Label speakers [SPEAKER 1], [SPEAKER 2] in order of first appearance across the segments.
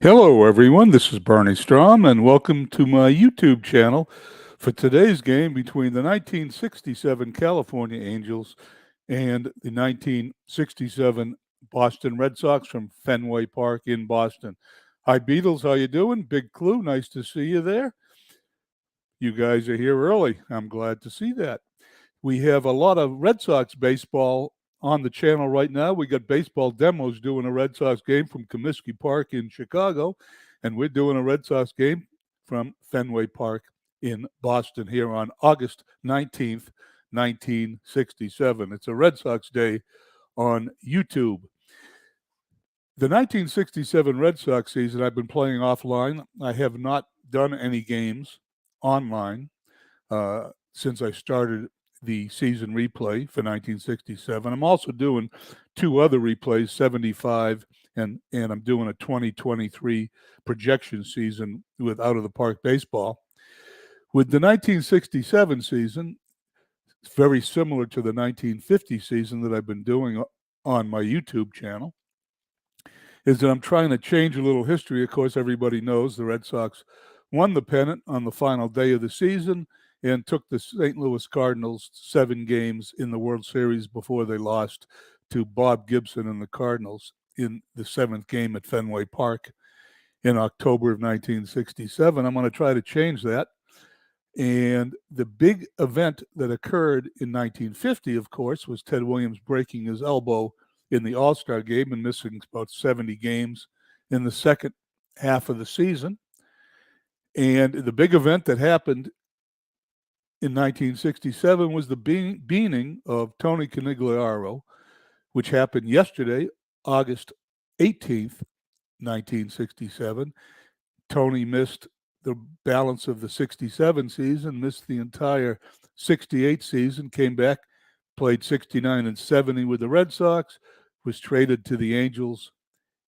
[SPEAKER 1] Hello, everyone. This is Barney Strom, and welcome to my YouTube channel for today's game between the 1967 California Angels and the 1967 Boston Red Sox from Fenway Park in Boston. Hi, Beatles. How you doing? Big Clue. Nice to see you there. You guys are here early. I'm glad to see that. We have a lot of Red Sox baseball on the channel right now. We got baseball demos doing a Red Sox game from Comiskey Park in Chicago, and we're doing a Red Sox game from Fenway Park in Boston here on August 19th, 1967. It's a Red Sox day on YouTube. The 1967 Red Sox season, I've been playing offline. I have not done any games online since I started the season replay for 1967. I'm also doing two other replays, 75, and I'm doing a 2023 projection season with Out of the Park Baseball. With the 1967 season, it's very similar to the 1950 season that I've been doing on my YouTube channel, is that I'm trying to change a little history. Of course, everybody knows the Red Sox won the pennant on the final day of the season and took the St. Louis Cardinals 7 games in the World Series before they lost to Bob Gibson and the Cardinals in the 7th game at Fenway Park in October of 1967. I'm going to try to change that. And the big event that occurred in 1950, of course, was Ted Williams breaking his elbow in the All-Star game and missing about 70 games in the second half of the season. And the big event that happened in 1967 was the beaning of Tony Conigliaro, which happened yesterday, August 18th, 1967. Tony missed the balance of the 67 season, missed the entire 68 season, came back, played 69 and 70 with the Red Sox, was traded to the Angels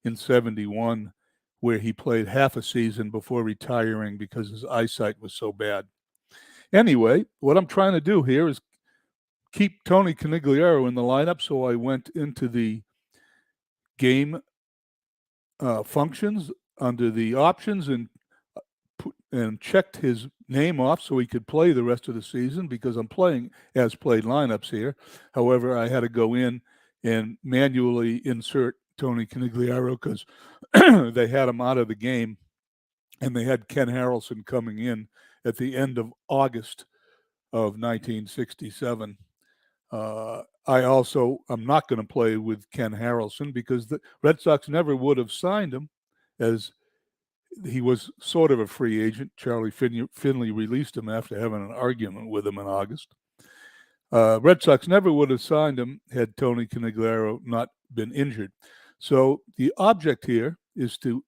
[SPEAKER 1] in 71, where he played half a season before retiring because his eyesight was so bad. Anyway, what I'm trying to do here is keep Tony Conigliaro in the lineup, so I went into the game functions under the options and checked his name off so he could play the rest of the season, because I'm playing as played lineups here. However, I had to go in and manually insert Tony Conigliaro because they had him out of the game, and they had Ken Harrelson coming in at the end of August of 1967. I'm not going to play with Ken Harrelson because the Red Sox never would have signed him, as he was sort of a free agent. Charlie Finley released him after having an argument with him in August. Red Sox never would have signed him had Tony Conigliaro not been injured. So the object here is to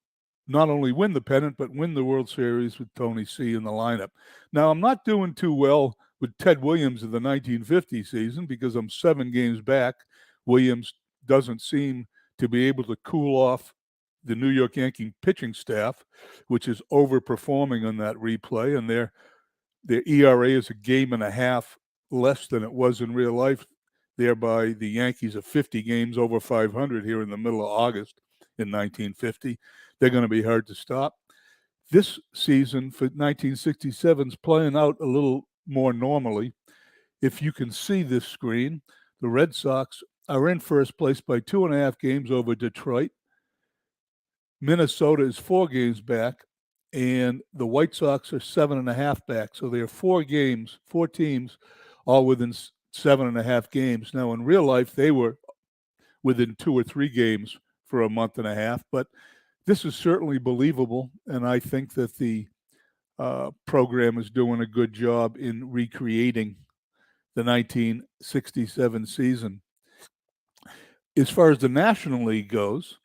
[SPEAKER 1] not only win the pennant, but win the World Series with Tony C in the lineup. Now, I'm not doing too well with Ted Williams in the 1950 season because I'm 7 games back. Williams doesn't seem to be able to cool off the New York Yankee pitching staff, which is overperforming on that replay, and their ERA is a game and a half less than it was in real life. Thereby, the Yankees are 50 games over 500 here in the middle of August in 1950. They're going to be hard to stop. This season for 1967 is playing out a little more normally. If you can see this screen, the Red Sox are in first place by 2.5 games over Detroit. Minnesota is 4 games back, and the White Sox are 7.5 back. So there are 4 teams, all within 7.5 games. Now, in real life, they were within 2 or 3 games for a month and a half, but this is certainly believable, and I think that the program is doing a good job in recreating the 1967 season. As far as the National League goes,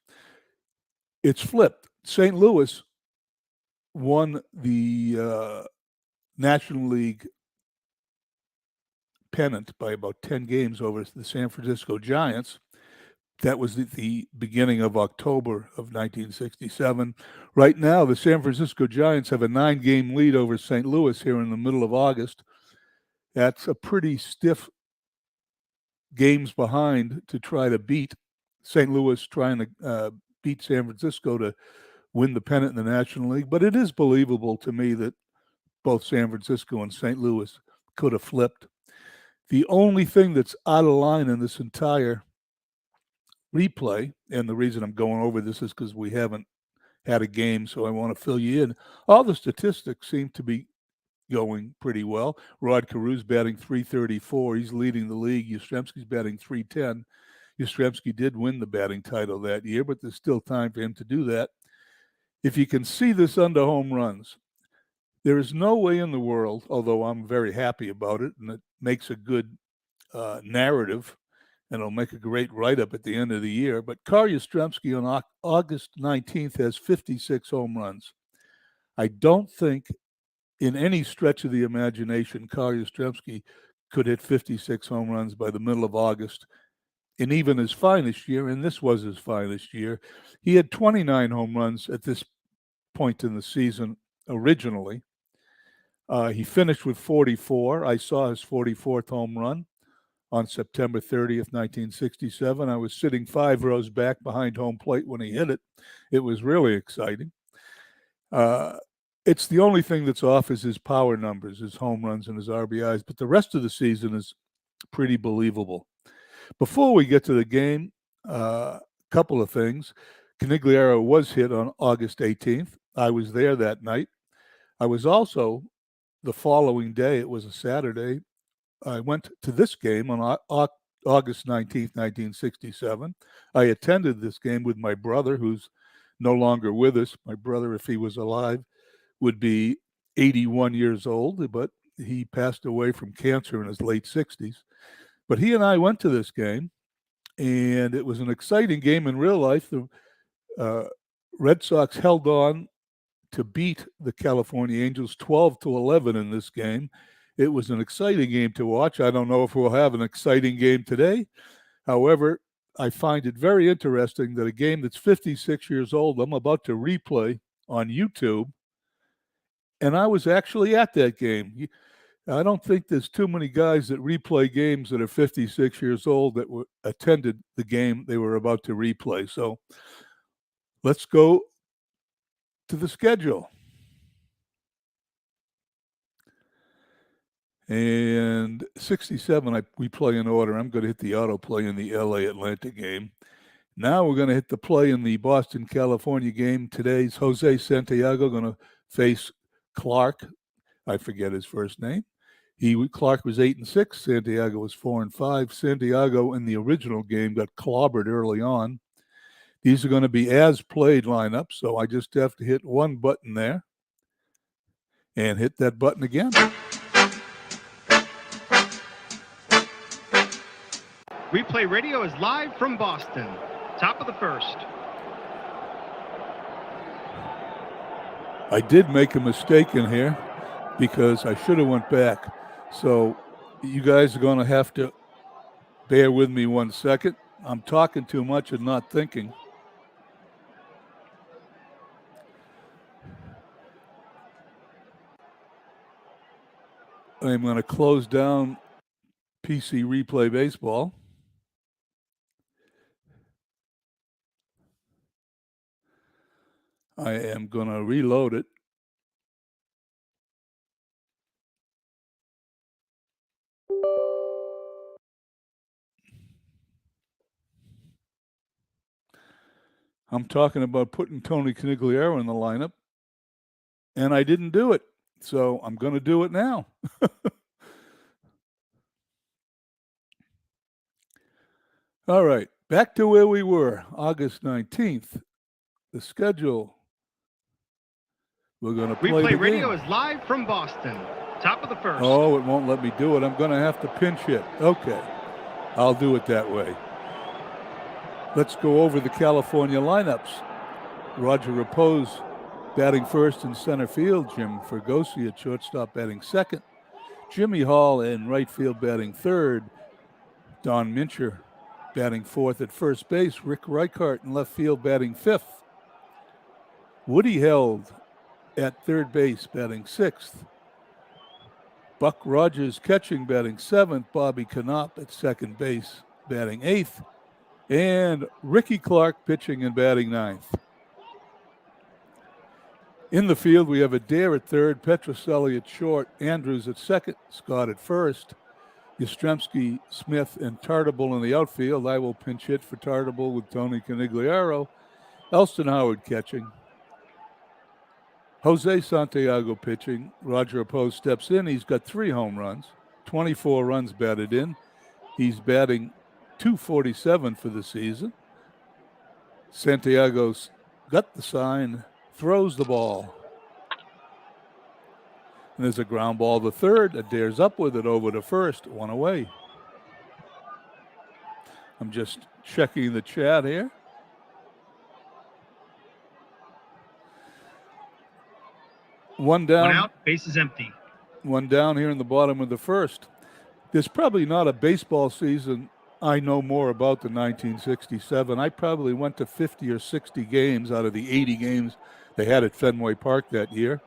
[SPEAKER 1] it's flipped. St. Louis won the National League pennant by about 10 games over the San Francisco Giants. That was the beginning of October of 1967. Right now, the San Francisco Giants have a 9-game lead over St. Louis here in the middle of August. That's a pretty stiff games behind to try to beat St. Louis, trying to beat San Francisco to win the pennant in the National League, but it is believable to me that both San Francisco and St. Louis could have flipped. The only thing that's out of line in this entire replay, and the reason I'm going over this is because we haven't had a game, so I want to fill you in. All the statistics seem to be going pretty well. Rod Carew's batting .334. He's leading the league. Yastrzemski's batting .310. Yastrzemski did win the batting title that year, but there's still time for him to do that. If you can see this under home runs, there is no way in the world, although I'm very happy about it, and it makes a good narrative, and it'll make a great write-up at the end of the year, but Carl Yastrzemski on August 19th has 56 home runs. I don't think in any stretch of the imagination Carl Yastrzemski could hit 56 home runs by the middle of August. And even his finest year, and this was his finest year, he had 29 home runs at this point in the season originally. He finished with 44. I saw his 44th home run on September 30th, 1967. I was sitting 5 rows back behind home plate when he hit it. It was really exciting. It's the only thing that's off is his power numbers, his home runs and his RBIs, but the rest of the season is pretty believable. Before we get to the game, a couple of things. Conigliaro was hit on August 18th. I was there that night. I was also, the following day, it was a Saturday, I went to this game on August 19th, 1967. I attended this game with my brother, who's no longer with us. My brother, if he was alive, would be 81 years old, but he passed away from cancer in his late 60s. But he and I went to this game, and it was an exciting game in real life. The Red Sox held on to beat the California Angels 12-11 in this game. It was an exciting game to watch. I don't know if we'll have an exciting game today. However, I find it very interesting that a game that's 56 years old, I'm about to replay on YouTube, and I was actually at that game. I don't think there's too many guys that replay games that are 56 years old that attended the game they were about to replay. So let's go to the schedule. And 67, we play in order. I'm going to hit the autoplay in the LA Atlanta game. Now we're going to hit the play in the Boston California game. Today's Jose Santiago going to face Clark. I forget his first name. Clark was 8-6. Santiago was 4-5. Santiago in the original game got clobbered early on. These are going to be as played lineups, so I just have to hit one button there and hit that button again.
[SPEAKER 2] Replay Radio is live from Boston. Top of the first.
[SPEAKER 1] I did make a mistake in here because I should have went back. So you guys are going to have to bear with me 1 second. I'm talking too much and not thinking. I'm going to close down PC Replay Baseball. I am going to reload it. I'm talking about putting Tony Conigliaro in the lineup, and I didn't do it. So I'm going to do it now. All right, back to where we were, August 19th. The schedule. We're going to play
[SPEAKER 2] Replay
[SPEAKER 1] the
[SPEAKER 2] Radio
[SPEAKER 1] game.
[SPEAKER 2] is live from Boston. Top of the first.
[SPEAKER 1] Oh, it won't let me do it. I'm going to have to pinch hit. Okay, I'll do it that way. Let's go over the California lineups. Roger Repose batting first in center field. Jim Fergosi at shortstop batting second. Jimmy Hall in right field batting third. Don Mincher batting fourth at first base. Rick Reichart in left field batting fifth. Woody Held at third base batting sixth. Buck Rogers catching batting seventh. Bobby Knopp at second base batting eighth. And Ricky Clark pitching and batting ninth. In the field, we have Adair at third, Petroselli at short, Andrews at second, Scott at first, Yastrzemski, Smith, and Tartable in the outfield. I will pinch hit for Tartable with Tony Conigliaro. Elston Howard catching. Jose Santiago pitching. Roger Opposed steps in. He's got 3 home runs, 24 runs batted in. He's batting .247 for the season. Santiago's got the sign, throws the ball. And there's a ground ball to third. Adair's up with it over to first, 1 away. I'm just checking the chat here. One down.
[SPEAKER 2] 1 out, base is empty.
[SPEAKER 1] 1 down here in the bottom of the first. There's probably not a baseball season I know more about than 1967. I probably went to 50 or 60 games out of the 80 games they had at Fenway Park that year.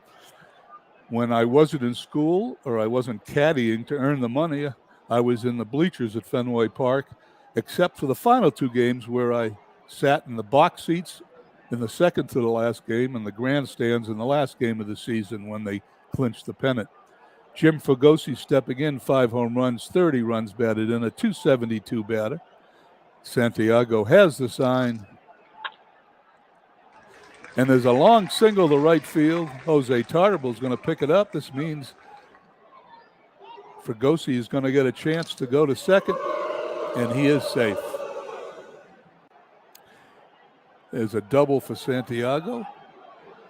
[SPEAKER 1] When I wasn't in school or I wasn't caddying to earn the money, I was in the bleachers at Fenway Park, except for the final 2 games where I sat in the box seats in the second to the last game and the grandstands in the last game of the season when they clinched the pennant. Jim Fugosi stepping in, 5 home runs, 30 runs batted in, a .272 batter. Santiago has the sign. And there's a long single to right field. Jose Tartable's going to pick it up. This means Fugosi is going to get a chance to go to second, and he is safe. There's a double for Santiago.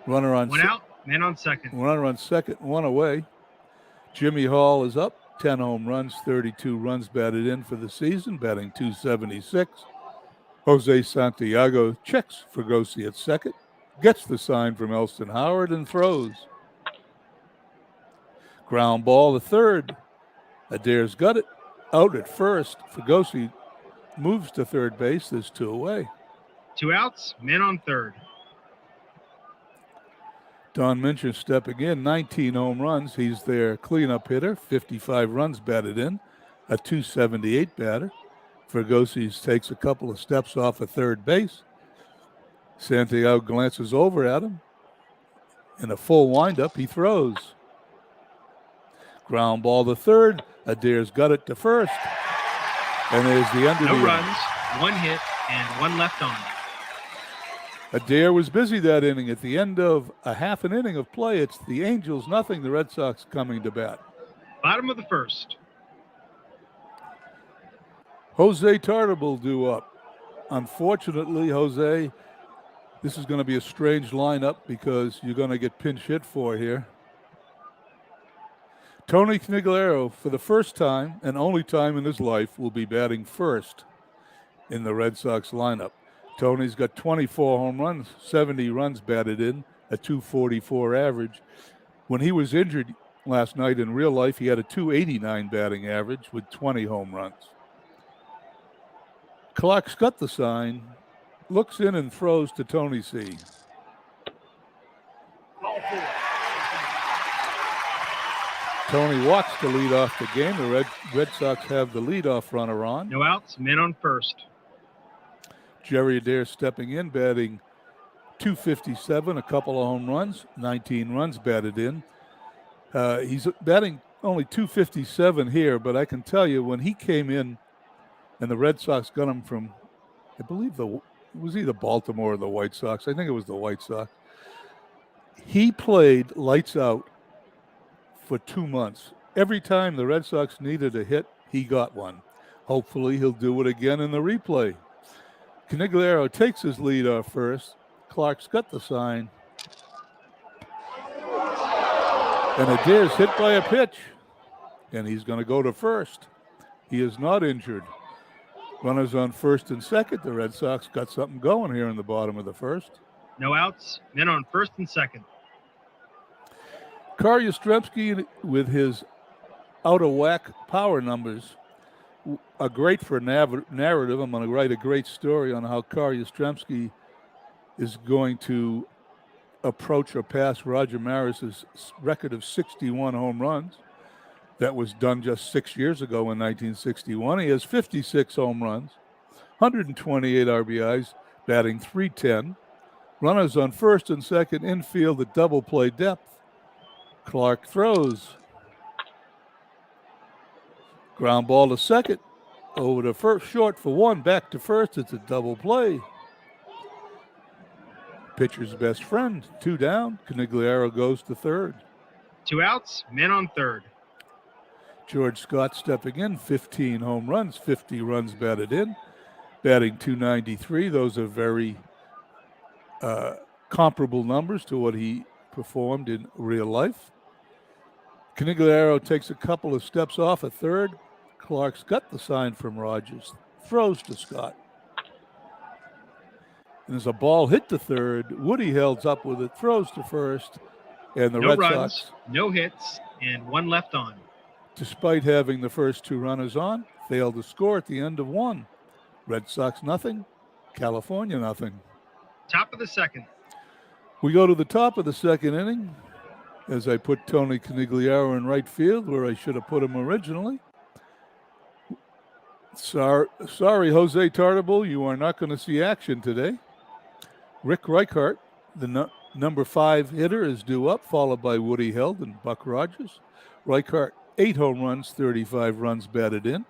[SPEAKER 1] Runner on
[SPEAKER 2] 1 out, man on second.
[SPEAKER 1] Runner on second, 1 away. Jimmy Hall is up, 10 home runs, 32 runs batted in for the season, batting .276. Jose Santiago checks Fugosi at second, gets the sign from Elston Howard, and throws. Ground ball to third. Adair's got it. Out at first. Fugosi moves to third base. There's 2 away.
[SPEAKER 2] 2 outs, man on third.
[SPEAKER 1] Don Mincher stepping in, 19 home runs. He's their cleanup hitter, 55 runs batted in, a .278 batter. Fugosi takes a couple of steps off of third base. Santiago glances over at him. In a full windup, he throws. Ground ball to third. Adair's got it to first. And there's the under.
[SPEAKER 2] No runs, 1 hit, and 1 left on.
[SPEAKER 1] Adair was busy that inning. At the end of a half an inning of play, it's the Angels nothing, the Red Sox coming to bat.
[SPEAKER 2] Bottom of the first.
[SPEAKER 1] Jose Tartable due up. Unfortunately, Jose, this is going to be a strange lineup because you're going to get pinch hit for here. Tony Conigliaro, for the first time and only time in his life, will be batting first in the Red Sox lineup. Tony's got 24 home runs, 70 runs batted in, a .244 average. When he was injured last night in real life, he had a .289 batting average with 20 home runs. Clark's got the sign, looks in and throws to Tony C. Tony walks to lead off the game. The Red Sox have the leadoff runner on.
[SPEAKER 2] No outs, men on first.
[SPEAKER 1] Jerry Adair stepping in, batting .257, a couple of home runs, 19 runs batted in. He's batting only .257 here, but I can tell you when he came in and the Red Sox got him from, I believe it was either Baltimore or the White Sox. I think it was the White Sox. He played lights out for 2 months. Every time the Red Sox needed a hit, he got one. Hopefully he'll do it again in the replay. Conigliaro takes his lead off first. Clark's got the sign. And Adair's hit by a pitch. And he's going to go to first. He is not injured. Runners on first and second. The Red Sox got something going here in the bottom of the first.
[SPEAKER 2] No outs, men on first and second.
[SPEAKER 1] Carl Yastrzemski, with his out-of-whack power numbers, are great for narrative. I'm going to write a great story on how Carl Yastrzemski is going to approach or pass Roger Maris's record of 61 home runs. That was done just 6 years ago in 1961. He has 56 home runs, 128 RBIs, batting .310. Runners on first and second, infield at double play depth. Clark throws. Ground ball to second. Over to first, short for one, back to first. It's a double play. Pitcher's best friend, 2 down. Canigliaro goes to third.
[SPEAKER 2] 2 outs, men on third.
[SPEAKER 1] George Scott stepping in, 15 home runs, 50 runs batted in, batting .293. Those are very comparable numbers to what he performed in real life. Canigliaro takes a couple of steps off at third. Clark's got the sign from Rogers, throws to Scott. And there's a ball hit to third. Woody Held up with it, throws to first. And the
[SPEAKER 2] No
[SPEAKER 1] Red
[SPEAKER 2] runs,
[SPEAKER 1] Sox,
[SPEAKER 2] no hits, and 1 left on.
[SPEAKER 1] despite having the first 2 runners on, failed to score at the end of 1. Red Sox nothing, California nothing.
[SPEAKER 2] Top of the second.
[SPEAKER 1] We go to the top of the second inning as I put Tony Canigliaro in right field where I should have put him originally. Sorry, Jose Tartabull, you are not going to see action today. Rick Reichart, the number 5 hitter, is due up, followed by Woody Held and Buck Rogers. Reichart, 8 home runs, 35 runs batted in,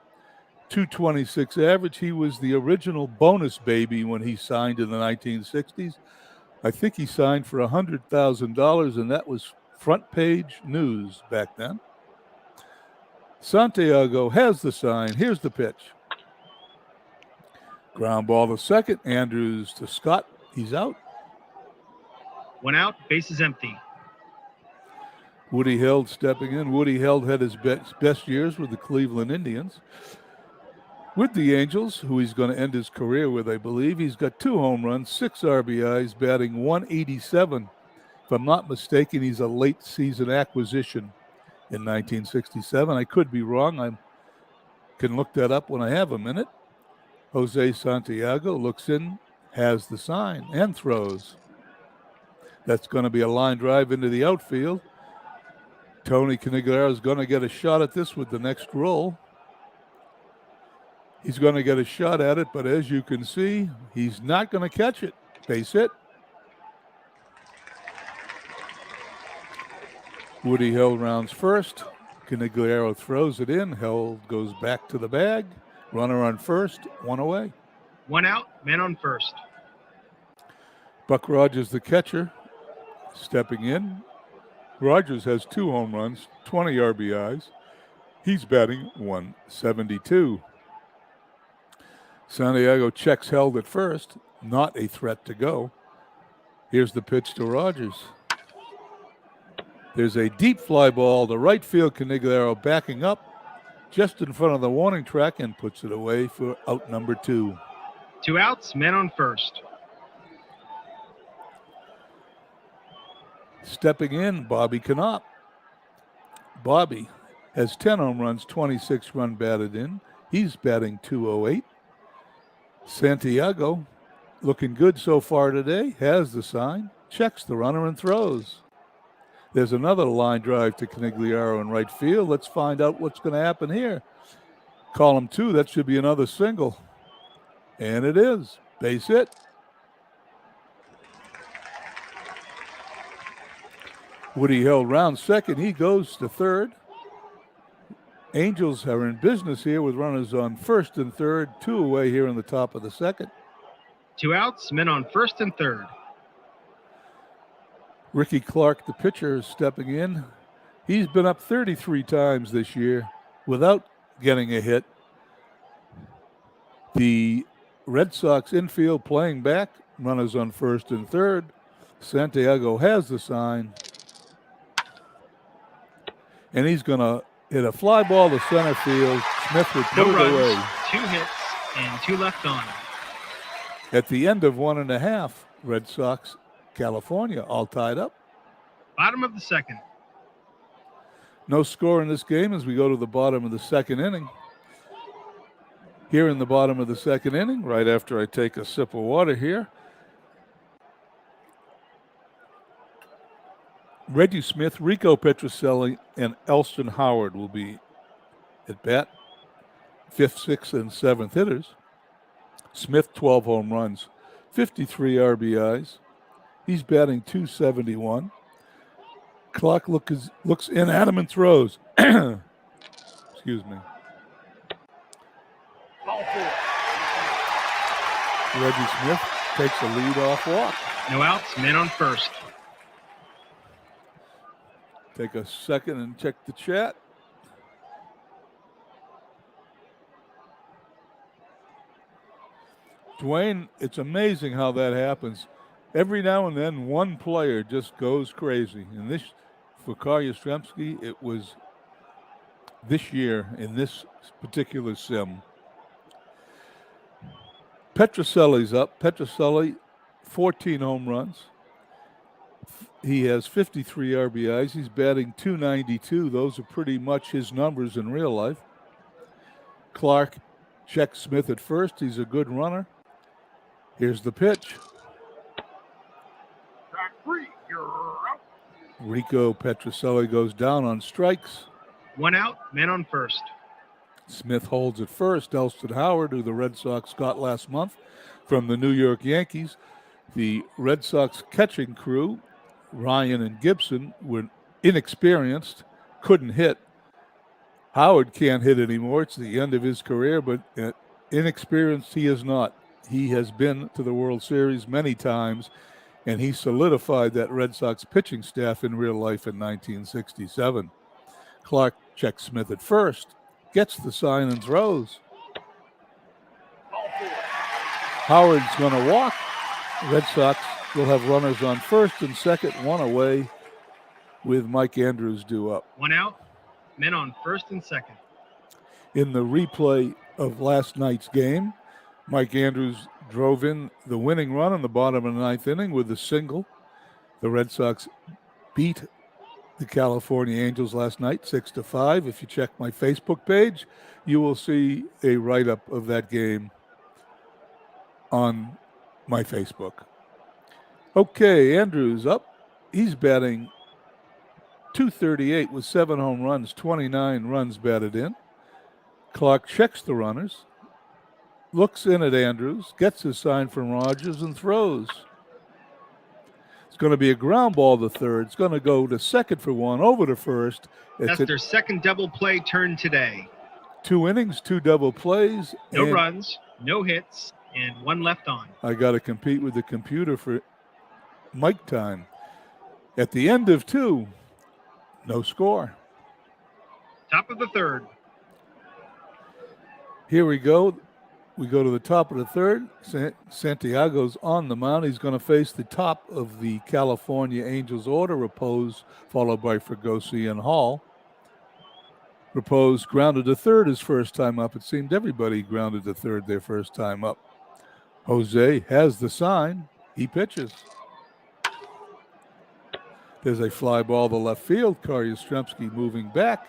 [SPEAKER 1] .226 average. He was the original bonus baby when he signed in the 1960s. I think he signed for $100,000, and that was front page news back then. Santiago has the sign. Here's the pitch. Ground ball to second. Andrews to Scott. He's out.
[SPEAKER 2] 1 out, bases empty.
[SPEAKER 1] Woody Held stepping in. Woody Held had his best years with the Cleveland Indians. With the Angels, who he's going to end his career with, I believe. He's got 2 home runs, 6 RBIs, batting .187. If I'm not mistaken, he's a late season acquisition in 1967. I could be wrong. I can look that up when I have a minute. Jose Santiago looks in, has the sign, and throws. That's going to be a line drive into the outfield. Tony Canigliaro is going to get a shot at this with the next roll. He's going to get a shot at it, but as you can see, he's not going to catch it. Base hit. Woody Held rounds first. Canigliaro throws it in. Held goes back to the bag. Runner on first, 1 away.
[SPEAKER 2] 1 out, men on first.
[SPEAKER 1] Buck Rogers, the catcher, stepping in. Rogers has 2 home runs, 20 RBIs. He's batting .172. Santiago checks Held at first, not a threat to go. Here's the pitch to Rogers. There's a deep fly ball to right field. Canigliaro backing up just in front of the warning track and puts it away for out number 2.
[SPEAKER 2] 2 outs, men on first.
[SPEAKER 1] Stepping in, Bobby Knopp. Bobby has 10 home runs, 26 run batted in. He's batting .208. Santiago, looking good so far today, has the sign, checks the runner and throws. There's another line drive to Canigliaro in right field. Let's find out what's going to happen here. Column 2, that should be another single. And it is. Base hit. Woody Held round second. He goes to third. Angels are in business here with runners on first and third, 2 away here in the top of the second.
[SPEAKER 2] 2 outs, men on first and third.
[SPEAKER 1] Ricky Clark, the pitcher, is stepping in. He's been up 33 times this year without getting a hit. The Red Sox infield playing back, runners on first and third. Santiago has the sign. And he's going to hit a fly ball to center field. Smith would put
[SPEAKER 2] No
[SPEAKER 1] it
[SPEAKER 2] runs,
[SPEAKER 1] away.
[SPEAKER 2] 2 hits, and 2 left on.
[SPEAKER 1] At the end of 1.5, Red Sox, California, all tied up.
[SPEAKER 2] Bottom of the second.
[SPEAKER 1] No score in this game as we go to the bottom of the second inning. Here in the bottom of the second inning, right after I take a sip of water here, Reggie Smith, Rico Petrocelli, and Elston Howard will be at bat. 5th, 6th, and 7th hitters. Smith, 12 home runs, 53 RBIs. He's batting .271. Clock looks in. Adam and throws. Excuse me. Reggie Smith takes a lead-off walk.
[SPEAKER 2] No outs, men on first.
[SPEAKER 1] Take a second and check the chat. Dwayne, it's amazing how that happens. Every now and then, one player just goes crazy. And this, for Carl Yastrzemski, it was this year in this particular sim. Petrocelli's up. Petrocelli, 14 home runs. He has 53 RBIs. He's batting .292. Those are pretty much his numbers in real life. Clark checks Smith at first. He's a good runner. Here's the pitch. Rico Petrocelli goes down on strikes.
[SPEAKER 2] 1 out, men on first.
[SPEAKER 1] Smith holds at first. Elston Howard, who the Red Sox got last month from the New York Yankees. The Red Sox catching crew, Ryan and Gibson, were inexperienced, couldn't hit. Howard can't hit anymore. It's the end of his career, but inexperienced he is not. He has been to the World Series many times, and he solidified that Red Sox pitching staff in real life in 1967. Clark checks Smith at first, gets the sign and throws. Howard's going to walk. Red Sox will have runners on first and second, one away with Mike Andrews due up.
[SPEAKER 2] 1 out, men on first and second.
[SPEAKER 1] In the replay of last night's game, Mike Andrews drove in the winning run in the bottom of the ninth inning with a single. The Red Sox beat the California Angels last night, 6-5. If you check my Facebook page, you will see a write-up of that game on my Facebook. Okay, Andrews up. He's batting .238 with 7 home runs, 29 runs batted in. Clark checks the runners, looks in at Andrews, gets his sign from Rogers, and throws. It's going to be a ground ball to third. It's going to go to second for one, over to first.
[SPEAKER 2] That's their second double play turn today.
[SPEAKER 1] 2 innings, 2 double plays.
[SPEAKER 2] No runs, no hits, and 1 left on.
[SPEAKER 1] I got to compete with the computer for mic time. At the end of 2, no score.
[SPEAKER 2] Top of the third.
[SPEAKER 1] Here we go. We go to the top of the third. Santiago's on the mound. He's going to face the top of the California Angels order. Repose, followed by Fregosi and Hall. Repose grounded to third his first time up. It seemed everybody grounded to third their first time up. Jose has the sign. He pitches. There's a fly ball to left field. Carl Yastrzemski moving back.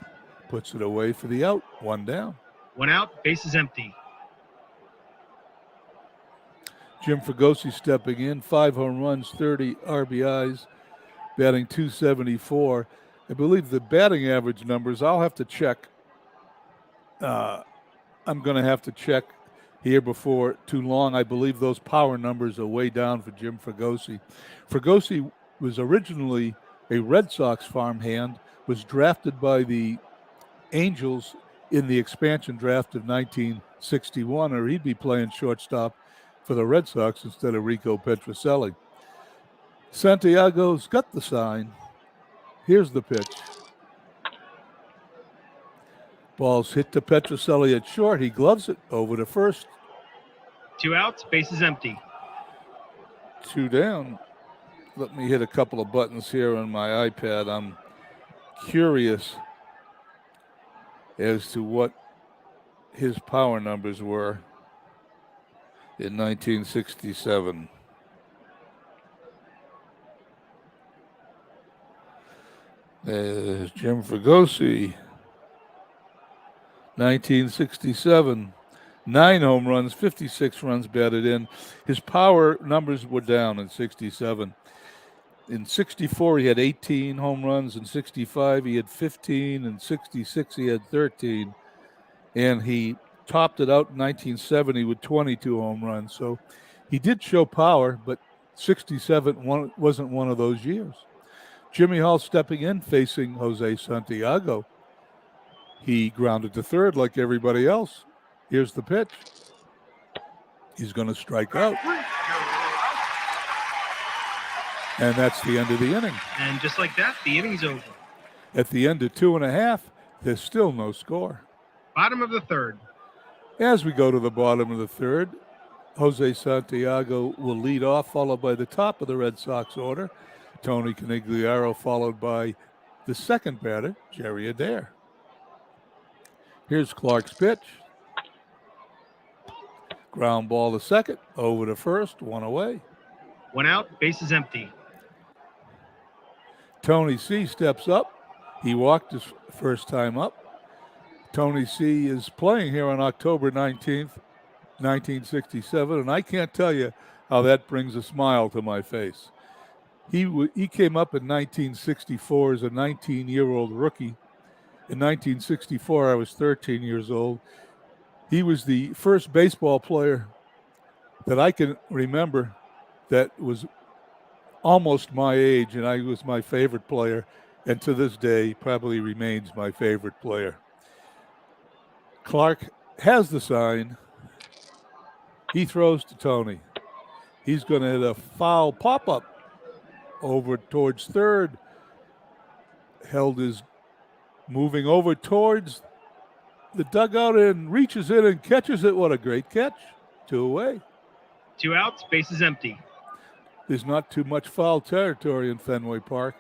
[SPEAKER 1] Puts it away for the out. 1 down.
[SPEAKER 2] 1 out, bases empty.
[SPEAKER 1] Jim Fregosi stepping in, 5 home runs, 30 RBIs, batting .274. I believe the batting average numbers, I'll have to check. I'm going to have to check here before too long. I believe those power numbers are way down for Jim Fregosi. Fregosi was originally a Red Sox farmhand, was drafted by the Angels in the expansion draft of 1961, or he'd be playing shortstop for the Red Sox instead of Rico Petrocelli. Santiago's got the sign. Here's the pitch. Ball's hit to Petrocelli at short. He gloves it over to first.
[SPEAKER 2] 2 outs, bases empty.
[SPEAKER 1] 2 down. Let me hit a couple of buttons here on my iPad. I'm curious as to what his power numbers were in 1967. There's Jim Fregosi, 1967. 9 home runs, 56 runs batted in. His power numbers were down in 67. In 64, he had 18 home runs. In 65, he had 15. In 66, he had 13. And he topped it out in 1970 with 22 home runs. So he did show power, but 67 wasn't one of those years. Jimmy Hall stepping in, facing Jose Santiago. He grounded to third like everybody else. Here's the pitch. He's going to strike out. And that's the end of the inning.
[SPEAKER 2] And just like that, the inning's over.
[SPEAKER 1] At the end of 2.5, there's still no score.
[SPEAKER 2] Bottom of the third.
[SPEAKER 1] As we go to the bottom of the third, Jose Santiago will lead off, followed by the top of the Red Sox order, Tony Conigliaro, followed by the second batter, Jerry Adair. Here's Clark's pitch. Ground ball to second, over to first, one away.
[SPEAKER 2] One out, bases empty.
[SPEAKER 1] Tony C. steps up. He walked his first time up. Tony C. is playing here on October 19th, 1967, and I can't tell you how that brings a smile to my face. He came up in 1964 as a 19-year-old rookie. In 1964, I was 13 years old. He was the first baseball player that I can remember that was almost my age, and I was my favorite player, and to this day probably remains my favorite player. Clark has the sign. He throws to Tony. He's going to hit a foul pop-up over towards third. Held his moving over towards the dugout and reaches in and catches it. What a great catch. 2 away.
[SPEAKER 2] 2 outs, bases empty.
[SPEAKER 1] There's not too much foul territory in Fenway Park.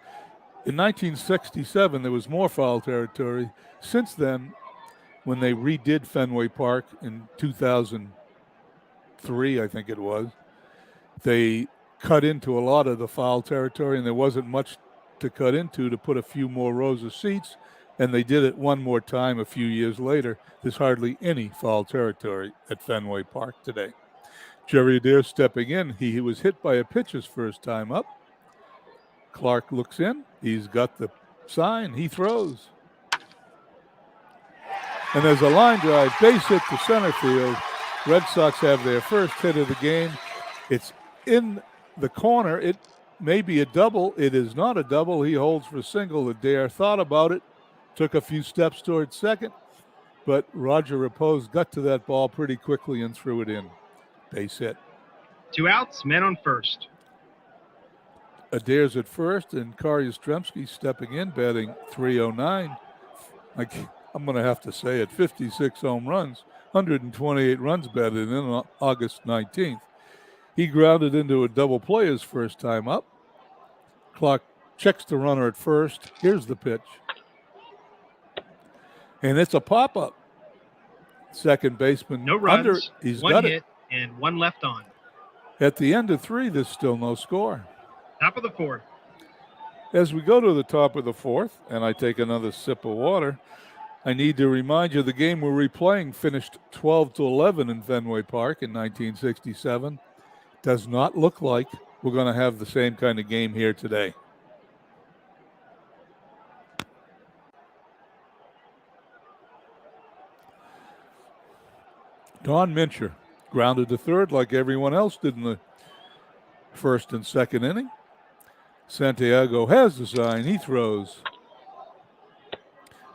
[SPEAKER 1] In 1967, there was more foul territory. Since then, when they redid Fenway Park in 2003, I think it was, they cut into a lot of the foul territory, and there wasn't much to cut into to put a few more rows of seats, and they did it one more time a few years later. There's hardly any foul territory at Fenway Park today. Jerry Adair stepping in. He was hit by a pitch his first time up. Clark looks in. He's got the sign. He throws. And there's a line drive, base hit to center field. Red Sox have their first hit of the game. It's in the corner. It may be a double. It is not a double. He holds for single. Adair thought about it, took a few steps towards second, but Roger Repose got to that ball pretty quickly and threw it in. Base hit.
[SPEAKER 2] 2 outs, men on first.
[SPEAKER 1] Adair's at first, and Kari Yastrzemski stepping in, batting .309. I'm going to have to say it, 56 home runs, 128 runs batted in on August 19th. He grounded into a double play his first time up. Clark checks the runner at first. Here's the pitch. And it's a pop-up. Second baseman.
[SPEAKER 2] No runs,
[SPEAKER 1] He's
[SPEAKER 2] one
[SPEAKER 1] got
[SPEAKER 2] hit,
[SPEAKER 1] it.
[SPEAKER 2] and one left on.
[SPEAKER 1] At the end of 3, there's still no score.
[SPEAKER 2] Top of the fourth.
[SPEAKER 1] As we go to the top of the fourth, and I take another sip of water, I need to remind you the game we're replaying finished 12-11 in Fenway Park in 1967. Does not look like we're going to have the same kind of game here today. Don Mincher grounded to third like everyone else did in the first and second inning. Santiago has the sign. He throws.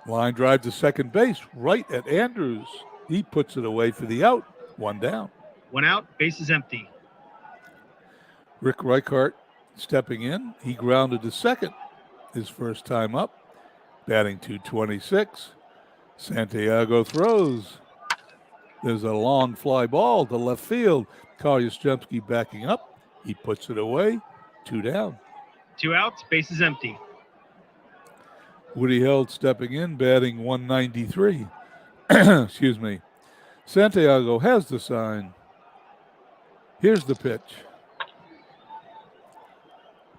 [SPEAKER 1] Line drive to second base, right at Andrews. He puts it away for the out. 1 down.
[SPEAKER 2] 1 out, bases empty.
[SPEAKER 1] Rick Reichart stepping in. He grounded to second his first time up, batting .226. Santiago throws. There's a long fly ball to left field. Kari Yastrzemski backing up. He puts it away. 2 down.
[SPEAKER 2] 2 outs, bases empty.
[SPEAKER 1] Woody Held stepping in, batting .193. Excuse me. Santiago has the sign. Here's the pitch.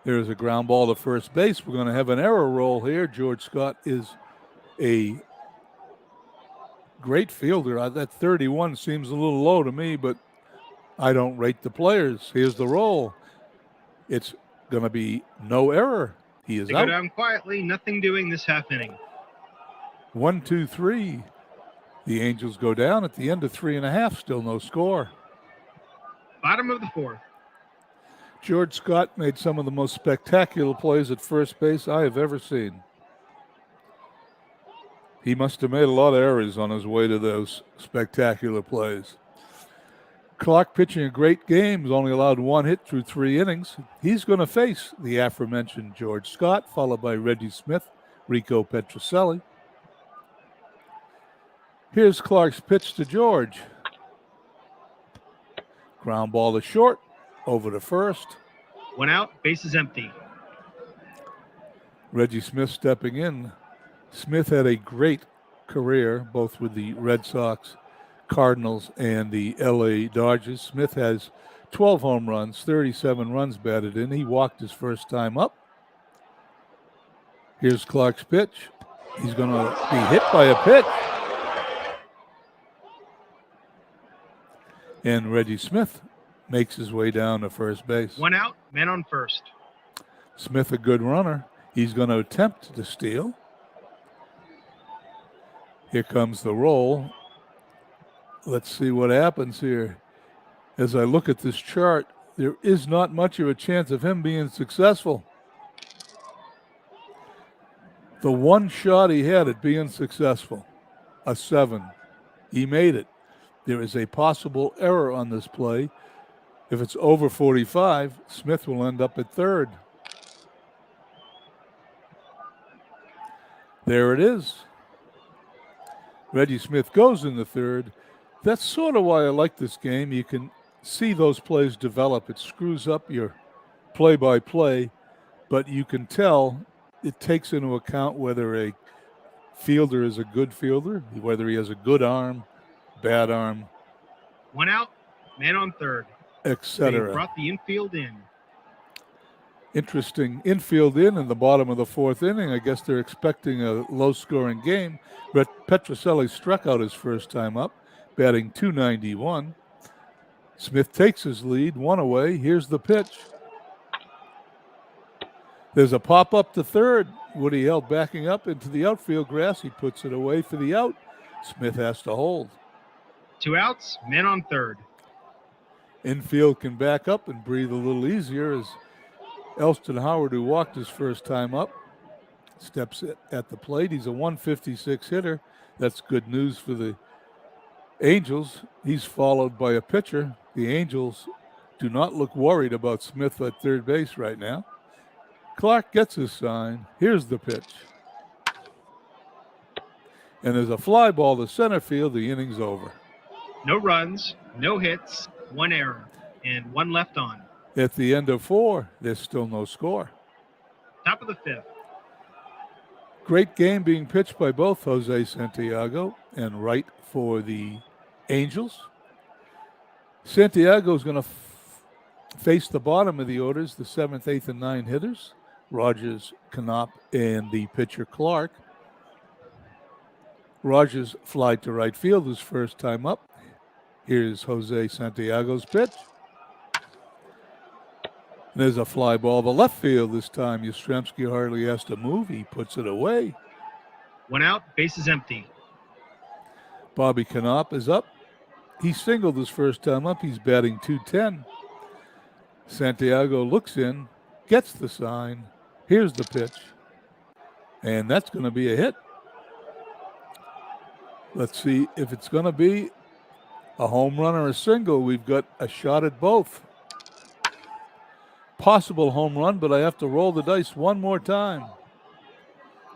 [SPEAKER 1] There's a ground ball to first base. We're going to have an error roll here. George Scott is a great fielder. That 31 seems a little low to me, but I don't rate the players. Here's the roll. It's going to be no error. He is
[SPEAKER 2] They
[SPEAKER 1] out.
[SPEAKER 2] go down quietly, nothing doing this half inning.
[SPEAKER 1] 1, 2, 3. The Angels go down at the end of 3.5. Still no score.
[SPEAKER 2] Bottom of the fourth.
[SPEAKER 1] George Scott made some of the most spectacular plays at first base I have ever seen. He must have made a lot of errors on his way to those spectacular plays. Clark pitching a great game, has only allowed 1 hit through 3 innings. He's going to face the aforementioned George Scott, followed by Reggie Smith, Rico Petrocelli. Here's Clark's pitch to George. Ground ball to short, over to first.
[SPEAKER 2] 1 out, bases empty.
[SPEAKER 1] Reggie Smith stepping in. Smith had a great career, both with the Red Sox, Cardinals, and the LA Dodgers. Smith has 12 home runs, 37 runs batted in. He walked his first time up. Here's Clark's pitch. He's going to be hit by a pitch. And Reggie Smith makes his way down to first base.
[SPEAKER 2] 1 out, man on first.
[SPEAKER 1] Smith, a good runner. He's going to attempt to steal. Here comes the roll. Let's see what happens here. As I look at this chart, there is not much of a chance of him being successful. The one shot he had at being successful, a 7. He made it. There is a possible error on this play. If it's over 45, Smith will end up at third. There it is. Reggie Smith goes in the third. That's sort of why I like this game. You can see those plays develop. It screws up your play-by-play, but you can tell it takes into account whether a fielder is a good fielder, whether he has a good arm, bad arm.
[SPEAKER 2] 1 out, man on third.
[SPEAKER 1] Etc.
[SPEAKER 2] They brought the infield in.
[SPEAKER 1] Interesting infield in the bottom of the 4th inning. I guess they're expecting a low-scoring game. But Petrocelli struck out his first time up, batting .291. Smith takes his lead, 1 away. Here's the pitch. There's a pop-up to third. Woody held backing up into the outfield grass. He puts it away for the out. Smith has to hold.
[SPEAKER 2] 2 outs, man on third.
[SPEAKER 1] Infield can back up and breathe a little easier as Elston Howard, who walked his first time up, steps at the plate. He's a 156 hitter. That's good news for the Angels. He's followed by a pitcher. The Angels do not look worried about Smith at third base right now. Clark gets his sign. Here's the pitch. And there's a fly ball to center field. The inning's over.
[SPEAKER 2] No runs, no hits, 1 error, and 1 left on.
[SPEAKER 1] At the end of 4, there's still no score.
[SPEAKER 2] Top of the 5th.
[SPEAKER 1] Great game being pitched by both Jose Santiago and Wright for the Angels. Santiago is going to face the bottom of the orders, the 7th, 8th, and 9th hitters, Rogers, Knopp, and the pitcher Clark. Rogers flied to right field his first time up. Here's Jose Santiago's pitch. There's a fly ball to left field this time. Yastrzemski hardly has to move. He puts it away.
[SPEAKER 2] 1 out, bases empty.
[SPEAKER 1] Bobby Knopp is up. He singled his first time up. He's batting .210. Santiago looks in, gets the sign. Here's the pitch. And that's going to be a hit. Let's see if it's going to be a home run or a single. We've got a shot at both. Possible home run, but I have to roll the dice one more time.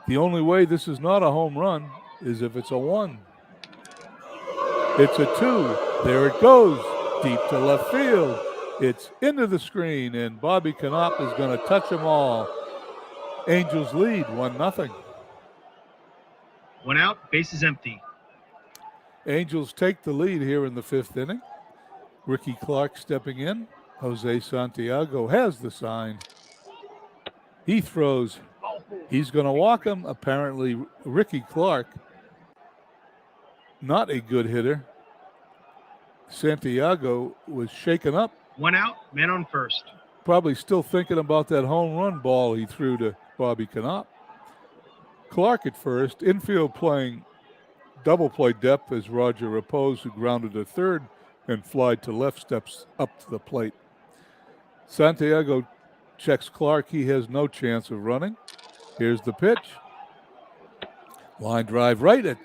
[SPEAKER 1] The only way this is not a home run is if it's a 1. It's a 2. There it goes. Deep to left field. It's into the screen, and Bobby Knopp is going to touch them all. Angels lead 1-0.
[SPEAKER 2] 1 out, bases empty.
[SPEAKER 1] Angels take the lead here in the 5th inning. Ricky Clark stepping in. Jose Santiago has the sign. He throws. He's going to walk him. Apparently, Ricky Clark, not a good hitter. Santiago was shaken up.
[SPEAKER 2] 1 out, man on first.
[SPEAKER 1] Probably still thinking about that home run ball he threw to Bobby Knopp. Clark at first. Infield playing double play depth as Roger Repose, who grounded to third and flied to left, steps up to the plate. Santiago checks Clark. He has no chance of running. Here's the pitch. Line drive right at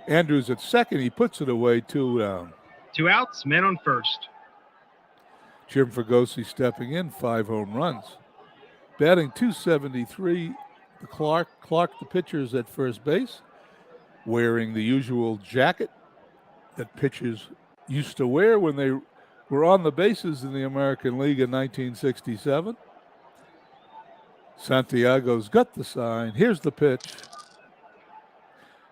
[SPEAKER 1] Andrews at second. He puts it away, 2 down.
[SPEAKER 2] 2 outs, men on first.
[SPEAKER 1] Jim Fregosi stepping in, 5 home runs. Batting .273, Clark. Clark, the pitcher, is at first base, wearing the usual jacket that pitchers used to wear when they were on the bases in the American League in 1967. Santiago's got the sign. Here's the pitch.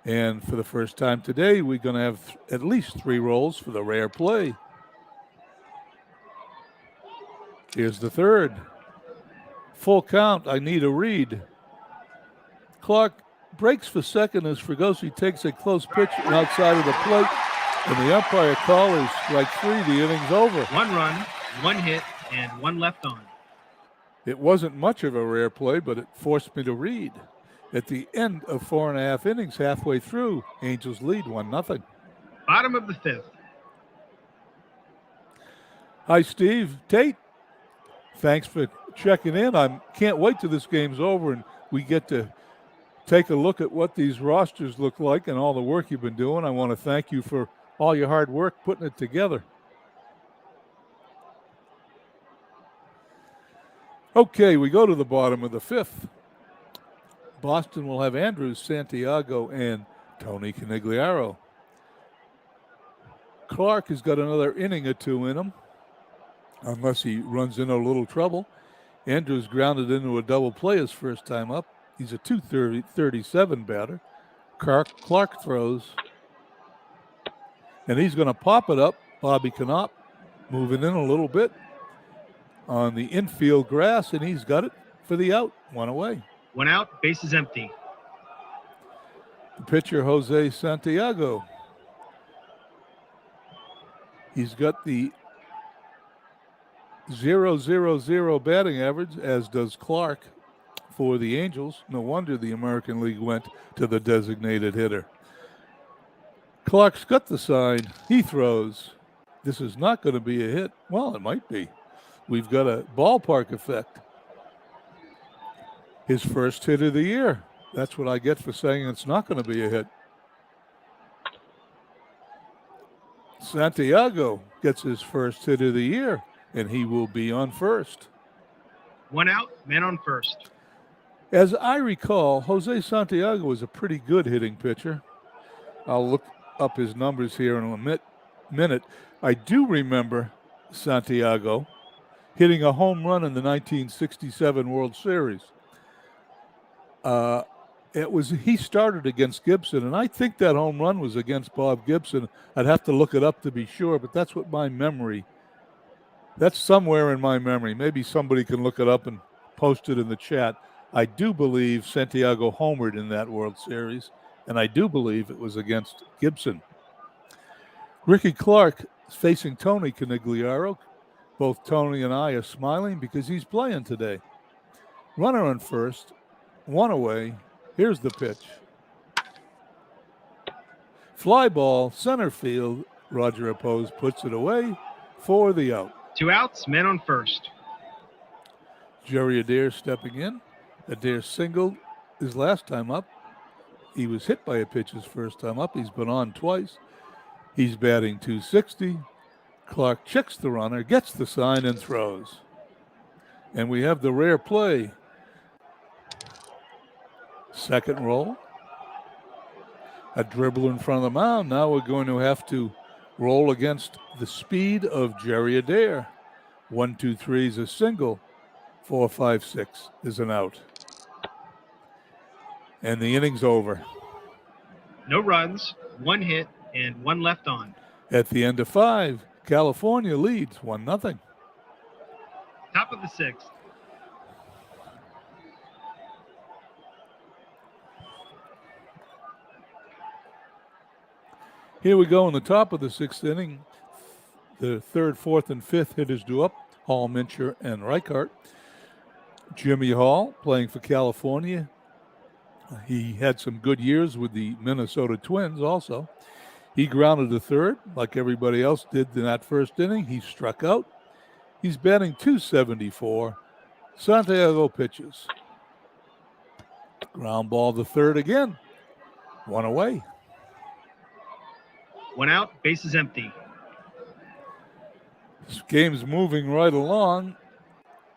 [SPEAKER 1] And for the first time today, we're going to have at least 3 rolls for the rare play. Here's the third. Full count. I need a read. Clark breaks for second as Fregosi takes a close pitch outside of the plate, and the umpire call is strike 3. The inning's over.
[SPEAKER 2] 1 run, 1 hit, and 1 left on.
[SPEAKER 1] It wasn't much of a rare play, but it forced me to read. At the end of 4.5 innings, halfway through, Angels lead 1-0.
[SPEAKER 2] Bottom of the 5th.
[SPEAKER 1] Hi, Steve. Tate, thanks for checking in. I can't wait till this game's over and we get to take a look at what these rosters look like and all the work you've been doing. I want to thank you for all your hard work putting it together. Okay, we go to the bottom of the 5th. Boston will have Andrews, Santiago, and Tony Conigliaro. Clark has got another inning or 2 in him, unless he runs into a little trouble. Andrews grounded into a double play his first time up. He's a .237 batter. Clark throws, and he's going to pop it up. Bobby Knopp moving in a little bit on the infield grass, and he's got it for the out. 1 away.
[SPEAKER 2] 1 out, base is empty.
[SPEAKER 1] The pitcher, Jose Santiago. He's got the .000 batting average, as does Clark for the Angels. No wonder the American League went to the designated hitter. Clark's got the sign. He throws. This is not going to be a hit. Well, it might be. We've got a ballpark effect. His first hit of the year. That's what I get for saying it's not going to be a hit. Santiago gets his first hit of the year, and he will be on first.
[SPEAKER 2] 1 out, men on first.
[SPEAKER 1] As I recall, Jose Santiago was a pretty good hitting pitcher. I'll look up his numbers here in a minute. I do remember Santiago hitting a home run in the 1967 World Series. He started against Gibson, and I think that home run was against Bob Gibson. I'd have to look it up to be sure, but that's somewhere in my memory. Maybe somebody can look it up and post it in the chat. I do believe Santiago homered in that World Series, and I do believe it was against Gibson. Ricky Clark is facing Tony Conigliaro. Both Tony and I are smiling because he's playing today. Runner on first, 1 away. Here's the pitch. Fly ball, center field. Roger Opposed puts it away for the out.
[SPEAKER 2] 2 outs, men on first.
[SPEAKER 1] Jerry Adair stepping in. Adair singled his last time up. He was hit by a pitch his first time up. He's been on twice. He's batting .260. Clark checks the runner, gets the sign, and throws. And we have the rare play. Second roll. A dribble in front of the mound. Now we're going to have to roll against the speed of Jerry Adair. 1, 2, 3 is a single. 4, 5, 6 is an out. And the inning's over.
[SPEAKER 2] No runs, 1 hit, and 1 left on.
[SPEAKER 1] At the end of 5, California leads 1-0.
[SPEAKER 2] Top of the 6th.
[SPEAKER 1] Here we go in the top of the 6th inning. The 3rd, 4th, and 5th hitters do up. Hall, Mincher, and Reichart. Jimmy Hall playing for California. He had some good years with the Minnesota Twins also. He grounded to third like everybody else did in that first inning. He struck out. He's batting .274. Santiago pitches. Ground ball to third again. One away.
[SPEAKER 2] One out, bases empty.
[SPEAKER 1] This game's moving right along.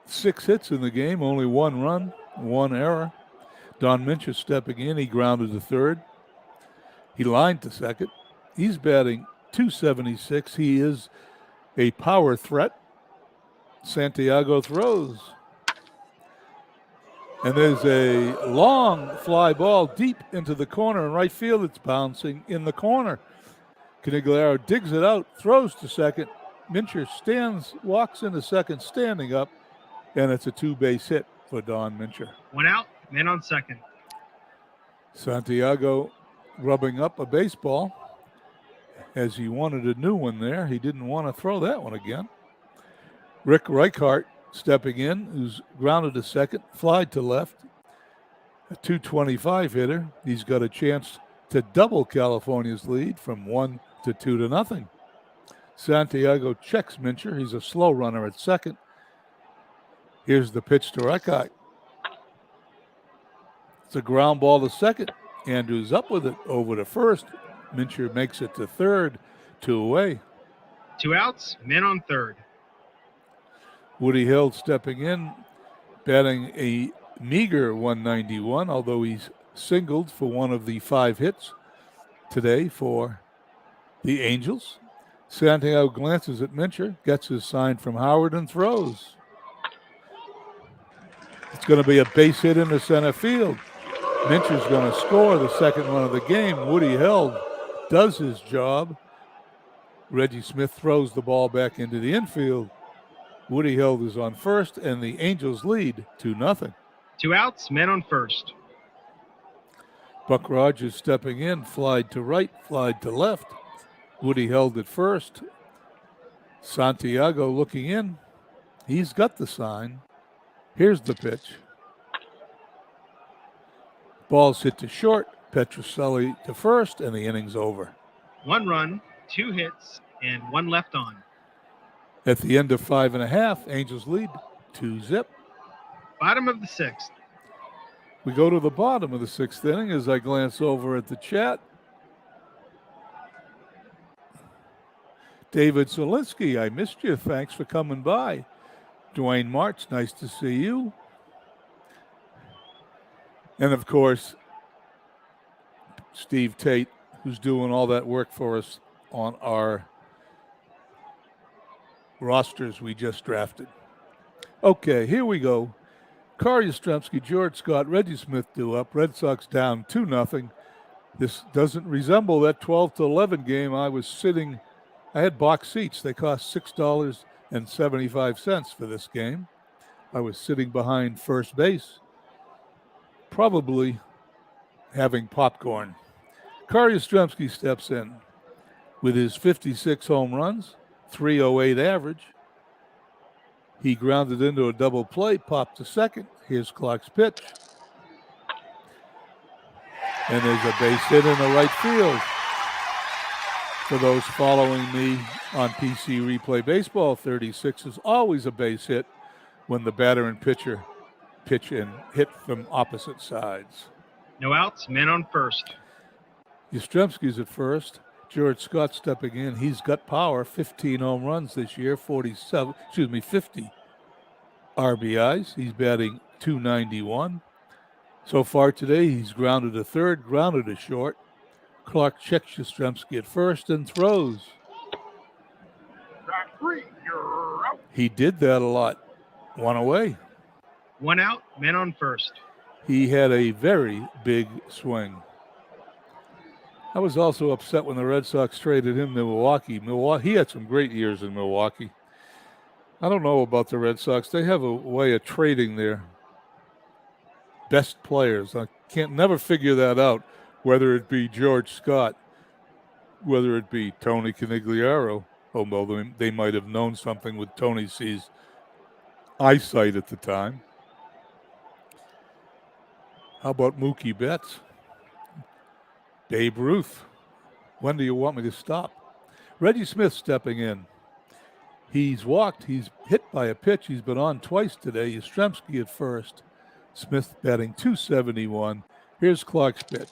[SPEAKER 1] 6 hits in the game, only 1 run, 1 error. Don Mincher stepping in. He grounded to third. He lined to second. He's batting .276. He is a power threat. Santiago throws. And there's a long fly ball deep into the corner in right field. It's bouncing in the corner. Canigliaro digs it out, throws to second. Mincher walks into second standing up, and it's a 2-base hit for Don Mincher.
[SPEAKER 2] One out, man on second.
[SPEAKER 1] Santiago rubbing up a baseball as he wanted a new one there. He didn't want to throw that one again. Rick Reichart stepping in, who's grounded to second, flied to left. A .225 hitter. He's got a chance to double California's lead from 1 to 2 to nothing. Santiago checks Mincher. He's a slow runner at second. Here's the pitch to Reichart. It's a ground ball to second. Andrews up with it over to first. Mincher makes it to third. 2 away.
[SPEAKER 2] 2 outs, man on third.
[SPEAKER 1] Woody Hill stepping in, batting a meager 191, although he's singled for one of the 5 hits today for the Angels. Santiago glances at Mincher, gets his sign from Howard, and throws. It's going to be a base hit into center field. Mincher's going to score the second run of the game. Woody Hill does his job. Reggie Smith throws the ball back into the infield. Woody Hill is on first, and the Angels lead 2-0.
[SPEAKER 2] 2 outs, man on first.
[SPEAKER 1] Buck Rogers stepping in, flied to right, flied to left. Woody held at first. Santiago looking in. He's got the sign. Here's the pitch. Ball's hit to short. Petrocelli to first, and the inning's over.
[SPEAKER 2] 1 run, 2 hits, and 1 left on.
[SPEAKER 1] At the end of 5.5, Angels lead 2-0.
[SPEAKER 2] Bottom of the 6th.
[SPEAKER 1] We go to the bottom of the 6th inning as I glance over at the chat. David Zielinski, I missed you. Thanks for coming by. Dwayne March, nice to see you. And of course, Steve Tate, who's doing all that work for us on our rosters we just drafted. Okay, here we go. Kari Yastrzemski, George Scott, Reggie Smith due up. Red Sox down 2-0. This doesn't resemble that 12-11 game. I had box seats. They cost $6.75 for this game. I was sitting behind first base, probably having popcorn. Kari Yastrzemski steps in with his 56 home runs, .308 average. He grounded into a double play, popped to second. Here's Clark's pitch. And there's a base hit in the right field. For those following me on PC Replay Baseball, 36 is always a base hit when the batter and pitcher pitch and hit from opposite sides.
[SPEAKER 2] No outs, man on first.
[SPEAKER 1] Yastrzemski's at first. George Scott stepping in. He's got power, 15 home runs this year, 50 RBIs. He's batting .291. So far today, he's grounded to third, grounded to short. Clark checks Yastrzemski at first and throws. He did that a lot. 1 away.
[SPEAKER 2] 1 out, man on first.
[SPEAKER 1] He had a very big swing. I was also upset when the Red Sox traded him to Milwaukee. He had some great years in Milwaukee. I don't know about the Red Sox. They have a way of trading their best players. I never figure that out, whether it be George Scott, whether it be Tony Canigliaro, although they might have known something with Tony C's eyesight at the time. How about Mookie Betts? Babe Ruth. When do you want me to stop? Reggie Smith stepping in. He's walked. He's hit by a pitch. He's been on twice today. Yastrzemski at first. Smith batting .271. Here's Clark's pitch.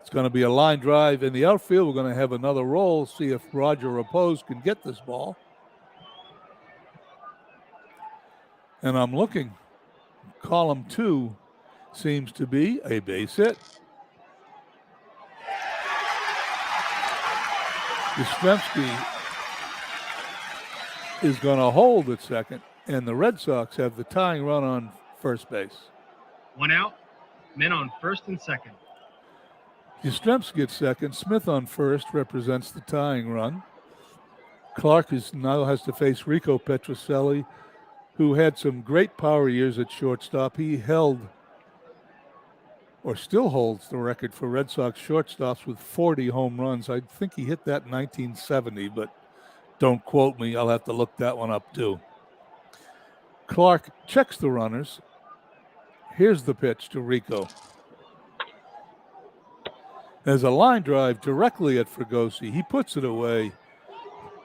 [SPEAKER 1] It's going to be a line drive in the outfield. We're going to have another roll, see if Roger Repose can get this ball. And I'm looking. Column 2 seems to be a base hit. Yastrzemski is going to hold at second, and the Red Sox have the tying run on first base.
[SPEAKER 2] 1 out, men on first and second.
[SPEAKER 1] Yastrzemski at second. Smith on first represents the tying run. Clark now has to face Rico Petrocelli, who had some great power years at shortstop. He held, or still holds, the record for Red Sox shortstops with 40 home runs. I think he hit that in 1970, but don't quote me. I'll have to look that one up too. Clark checks the runners. Here's the pitch to Rico. There's a line drive directly at Fregosi. He puts it away.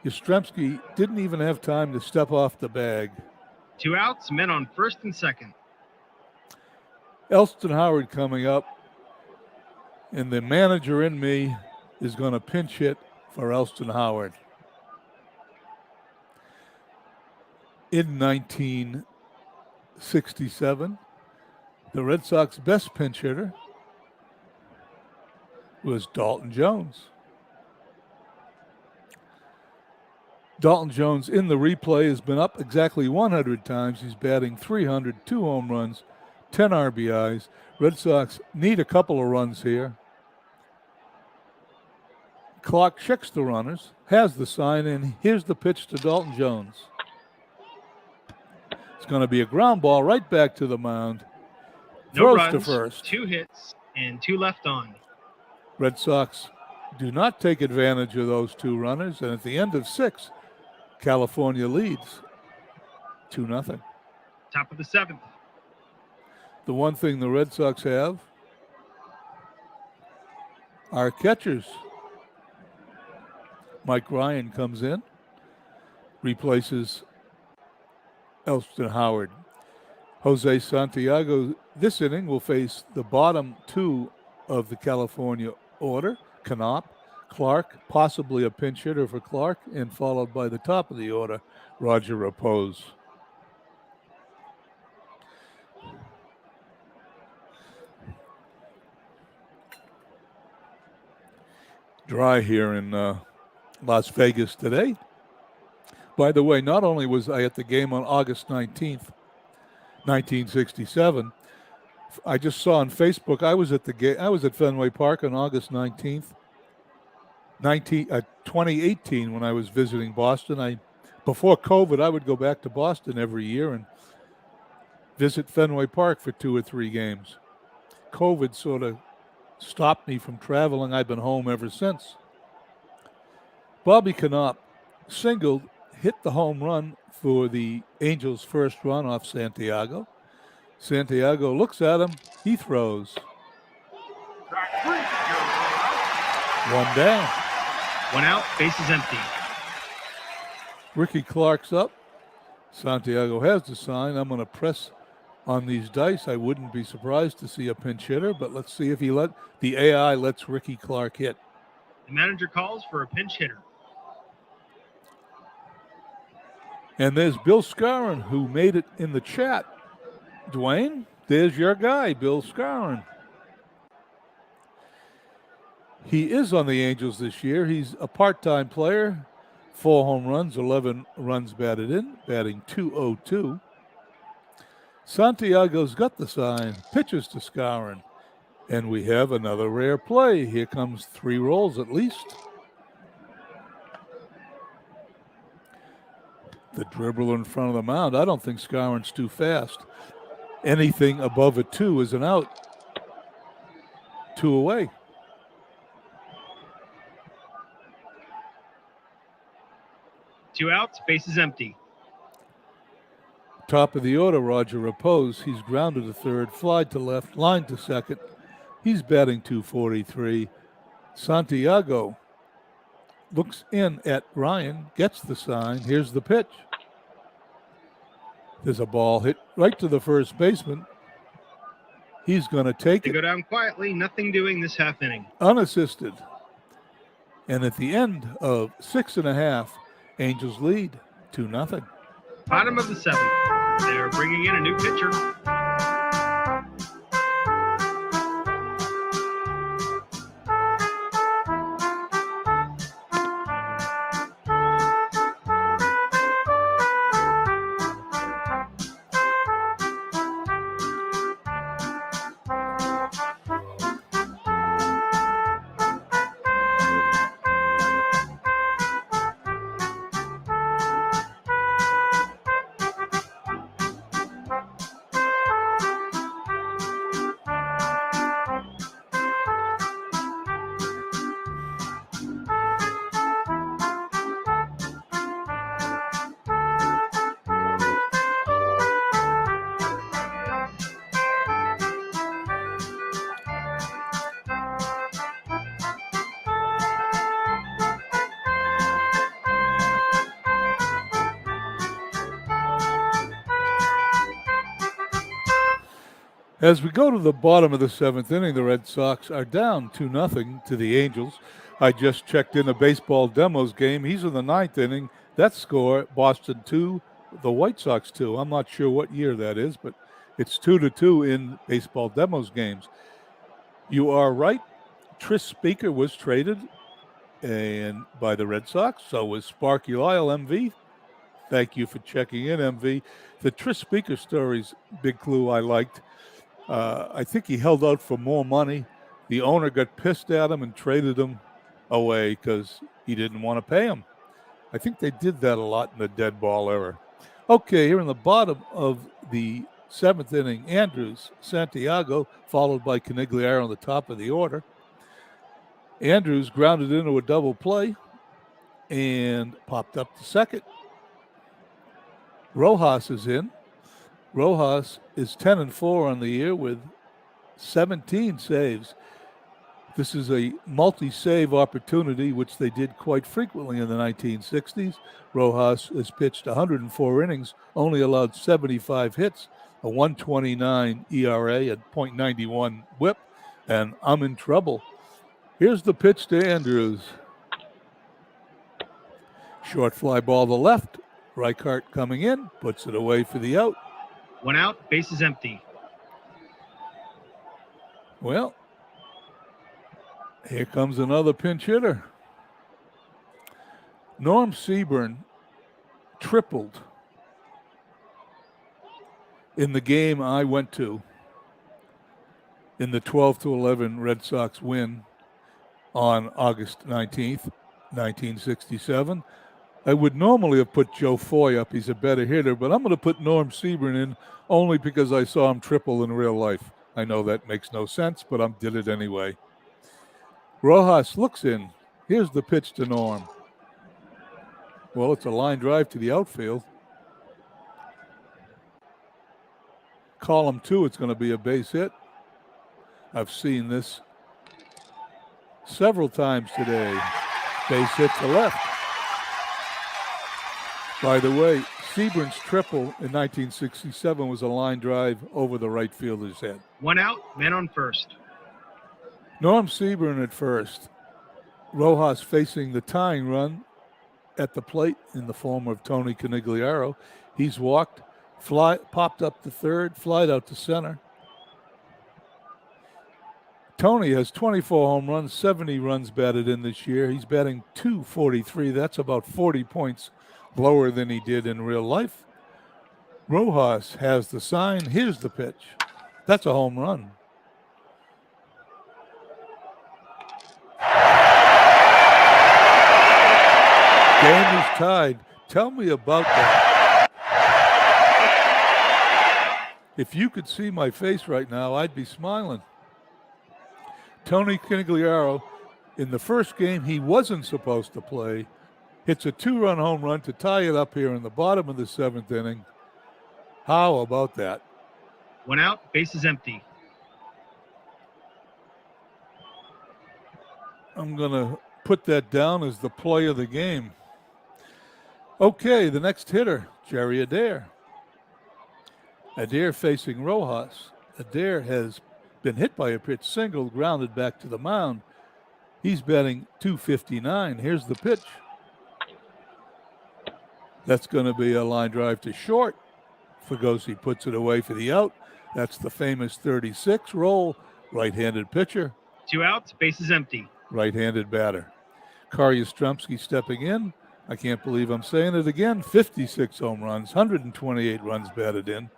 [SPEAKER 1] Yastrzemski didn't even have time to step off the bag.
[SPEAKER 2] 2 outs, men on first and second.
[SPEAKER 1] Elston Howard coming up, and the manager in me is going to pinch hit for Elston Howard. In 1967, the Red Sox best pinch hitter was Dalton Jones. Dalton Jones in the replay has been up exactly 100 times. He's batting .300, 2 home runs, 10 RBIs. Red Sox need a couple of runs here. Clark checks the runners, has the sign, and here's the pitch to Dalton Jones. It's going to be a ground ball right back to the mound.
[SPEAKER 2] No
[SPEAKER 1] Throws
[SPEAKER 2] runs,
[SPEAKER 1] to first.
[SPEAKER 2] 2 hits, and 2 left on.
[SPEAKER 1] Red Sox do not take advantage of those 2 runners, and at the end of 6, California leads 2-0.
[SPEAKER 2] Top of the 7th.
[SPEAKER 1] The one thing the Red Sox have are catchers. Mike Ryan comes in, replaces Elston Howard. Jose Santiago this inning will face the bottom 2 of the California order, Knopp, Clark, possibly a pinch hitter for Clark, and followed by the top of the order, Roger Repose. Dry here in Las Vegas today. By the way, not only was I at the game on August 19th, 1967, I just saw on Facebook I was at the game. I was at Fenway Park on August 19th, 2018 when I was visiting Boston. Before COVID, I would go back to Boston every year and visit Fenway Park for 2 or 3 games. COVID sort of stopped me from traveling. I've been home ever since. Bobby Knopp singled, hit the home run for the Angels' first run off Santiago. Santiago looks at him. He throws. 1 down.
[SPEAKER 2] 1 out, bases empty.
[SPEAKER 1] Ricky Clark's up. Santiago has the sign. I'm going to press on these dice. I wouldn't be surprised to see a pinch hitter, but let's see if the AI lets Ricky Clark hit.
[SPEAKER 2] The manager calls for a pinch hitter.
[SPEAKER 1] And there's Bill Scarron, who made it in the chat. Dwayne, there's your guy, Bill Scarron. He is on the Angels this year. He's a part-time player. 4 home runs, 11 runs batted in, batting .202. Santiago's got the sign, pitches to Scarron. And we have another rare play. Here comes 3 rolls at least. The dribble in front of the mound. I don't think Scarron's too fast. Anything above a 2 is an out. 2 away.
[SPEAKER 2] Two outs, bases empty.
[SPEAKER 1] Top of the order, Roger Repose. He's grounded to third, fly to left, line to second. He's batting .243. Santiago looks in at Ryan, gets the sign. Here's the pitch. There's a ball hit right to the first baseman. He's going to take
[SPEAKER 2] They
[SPEAKER 1] it
[SPEAKER 2] go down quietly, nothing doing this half inning.
[SPEAKER 1] unassisted. And at the end of 6.5, Angels lead 2-0.
[SPEAKER 2] Bottom of the 7th. They're bringing in a new pitcher.
[SPEAKER 1] As we go to the bottom of the 7th inning, the Red Sox are down 2-0 to the Angels. I just checked in a baseball demos game. He's in the 9th inning. That score, Boston 2, the White Sox 2. I'm not sure what year that is, but it's 2-2 in baseball demos games. You are right. Tris Speaker was traded and by the Red Sox. So was Sparky Lyle, MV. Thank you for checking in, MV. The Tris Speaker story's big clue I liked. I think he held out for more money. The owner got pissed at him and traded him away because he didn't want to pay him. I think they did that a lot in the dead ball era. Okay, here in the bottom of the 7th inning, Andrews, Santiago, followed by Canigliaro on the top of the order. Andrews grounded into a double play and popped up to second. Rojas is in. Rojas is 10-4 on the year with 17 saves. This is a multi-save opportunity, which they did quite frequently in the 1960s. Rojas has pitched 104 innings, only allowed 75 hits, a 1.29 ERA and .91 WHIP, and I'm in trouble. Here's the pitch to Andrews. Short fly ball to left. Reichart coming in, puts it away for the out.
[SPEAKER 2] 1 out, base is empty.
[SPEAKER 1] Well, here comes another pinch hitter. Norm Seaburn tripled in the game I went to in the 12-11 Red Sox win on August 19th, 1967. I would normally have put Joe Foy up. He's a better hitter, but I'm going to put Norm Seaburn in only because I saw him triple in real life. I know that makes no sense, but I did it anyway. Rojas looks in. Here's the pitch to Norm. Well, it's a line drive to the outfield. Column 2, it's going to be a base hit. I've seen this several times today. Base hit to left. By the way, Seaburn's triple in 1967 was a line drive over the right fielder's head.
[SPEAKER 2] 1 out, man on first.
[SPEAKER 1] Norm Seaburn at first. Rojas facing the tying run at the plate in the form of Tony Canigliaro. He's walked, popped up to third, flied out to center. Tony has 24 home runs, 70 runs batted in this year. He's batting .243. That's about 40 points lower than he did in real life. Rojas has the sign. Here's the pitch. That's a home run. Game is tied. Tell me about that. If you could see my face right now, I'd be smiling. Tony Canigliaro, in the first game he wasn't supposed to play, hits a 2-run home run to tie it up here in the bottom of the 7th inning. How about that?
[SPEAKER 2] 1 out, base is empty.
[SPEAKER 1] I'm going to put that down as the play of the game. Okay, the next hitter, Jerry Adair. Adair facing Rojas. Adair has been hit by a pitch, single, grounded back to the mound. He's batting .259. Here's the pitch. That's going to be a line drive to short. Fregosi puts it away for the out. That's the famous 36 roll. Right-handed pitcher.
[SPEAKER 2] 2 outs, bases empty.
[SPEAKER 1] Right-handed batter. Kari Yastrzemski stepping in. I can't believe I'm saying it again. 56 home runs, 128 runs batted in,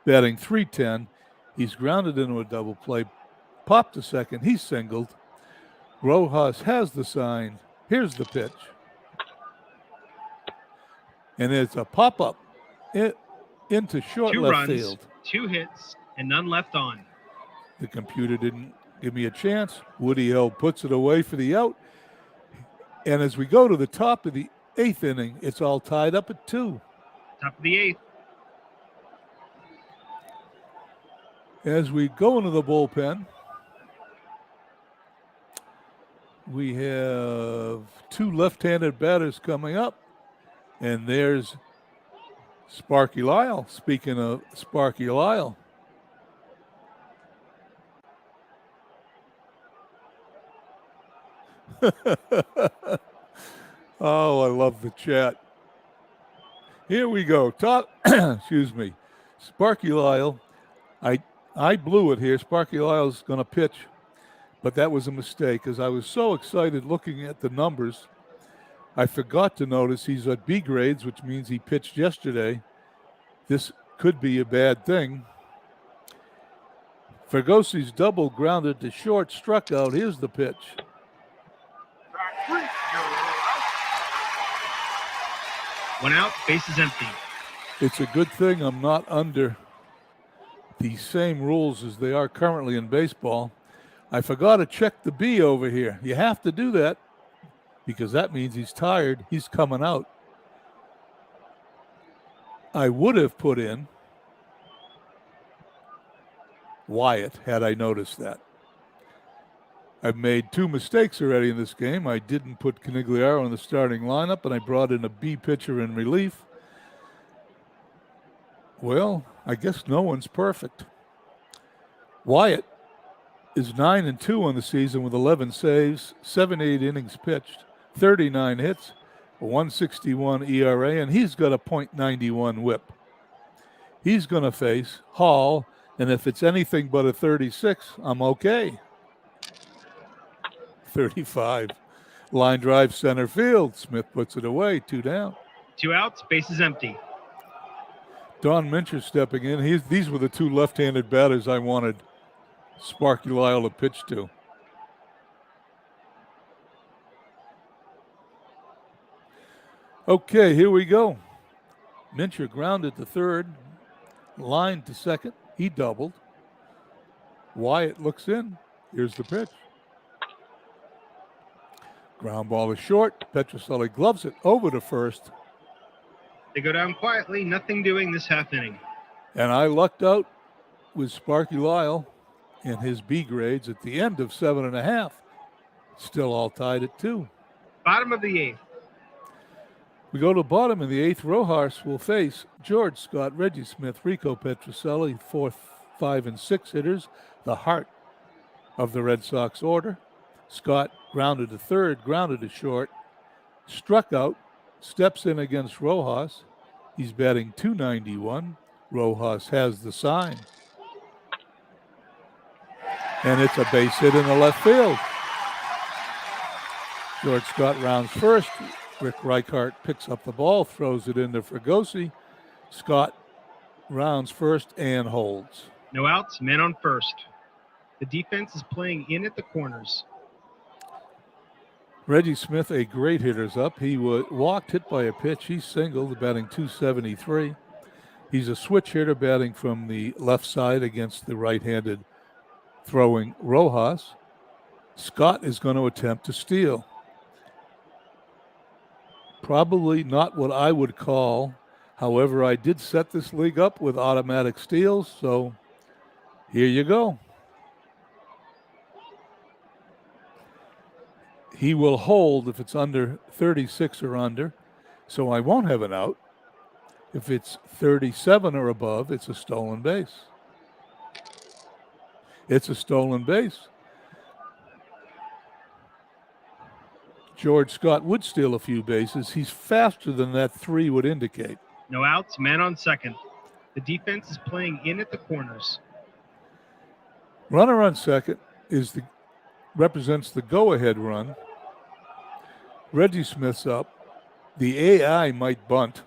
[SPEAKER 1] batting .310. He's grounded into a double play. Popped to second. He's singled. Rojas has the sign. Here's the pitch. And it's a pop-up into short
[SPEAKER 2] 2
[SPEAKER 1] left
[SPEAKER 2] runs,
[SPEAKER 1] field.
[SPEAKER 2] 2 hits, and none left on.
[SPEAKER 1] The computer didn't give me a chance. Woody Hill puts it away for the out. And as we go to the top of the 8th inning, it's all tied up at 2.
[SPEAKER 2] Top of the 8th.
[SPEAKER 1] As we go into the bullpen, we have 2 left-handed batters coming up. And there's Sparky Lyle. Speaking of Sparky Lyle. Oh, I love the chat. Here we go. Top, excuse me. Sparky Lyle. I blew it here. Sparky Lyle's going to pitch, but that was a mistake because I was so excited looking at the numbers. I forgot to notice he's at B grades, which means he pitched yesterday. This could be a bad thing. Fergosi's double grounded to short, struck out. Here's the pitch.
[SPEAKER 2] 1 out, bases empty.
[SPEAKER 1] It's a good thing I'm not under the same rules as they are currently in baseball. I forgot to check the B over here. You have to do that because that means he's tired. He's coming out. I would have put in Wyatt had I noticed that. I've made 2 mistakes already in this game. I didn't put Canigliaro in the starting lineup, and I brought in a B pitcher in relief. Well, I guess no one's perfect. Wyatt is 9-2 on the season with 11 saves, 78 innings pitched, 39 hits, a 1.61 ERA, and he's got a .91 whip. He's going to face Hall, and if it's anything but a 36, I'm okay. 35. Line drive center field. Smith puts it away. 2 down.
[SPEAKER 2] 2 outs, bases empty.
[SPEAKER 1] Don Mincher stepping in. These were the 2 left-handed batters I wanted Sparky Lyle to pitch to. Okay, here we go. Mincher grounded to third. Line to second. He doubled. Wyatt looks in. Here's the pitch. Ground ball is short. Petroselli gloves it over to first.
[SPEAKER 2] They go down quietly, nothing doing this half inning.
[SPEAKER 1] And I lucked out with Sparky Lyle in his B grades at the end of 7.5. Still all tied at 2.
[SPEAKER 2] Bottom of the 8th.
[SPEAKER 1] We go to bottom of the 8th. Rojas will face George Scott, Reggie Smith, Rico Petroselli, 4th, 5, and 6 hitters, the heart of the Red Sox order. Scott grounded to third, grounded to short, struck out, steps in against Rojas. He's batting .291. Rojas has the sign. And it's a base hit in the left field. George Scott rounds first. Rick Reichart picks up the ball, throws it into Fregosi. Scott rounds first and holds.
[SPEAKER 2] No outs, men on first. The defense is playing in at the corners.
[SPEAKER 1] Reggie Smith, a great hitter's up. He walked, hit by a pitch. He's singled, batting .273. He's a switch hitter, batting from the left side against the right-handed throwing Rojas. Scott is going to attempt to steal. Probably not what I would call. However, I did set this league up with automatic steals, so here you go. He will hold if it's under 36 or under, so I won't have an out. If it's 37 or above, it's a stolen base. It's a stolen base. George Scott would steal a few bases. He's faster than that 3 would indicate.
[SPEAKER 2] No outs, man on second. The defense is playing in at the corners.
[SPEAKER 1] Runner on second represents the go-ahead run. Reggie Smith's up. The AI might bunt.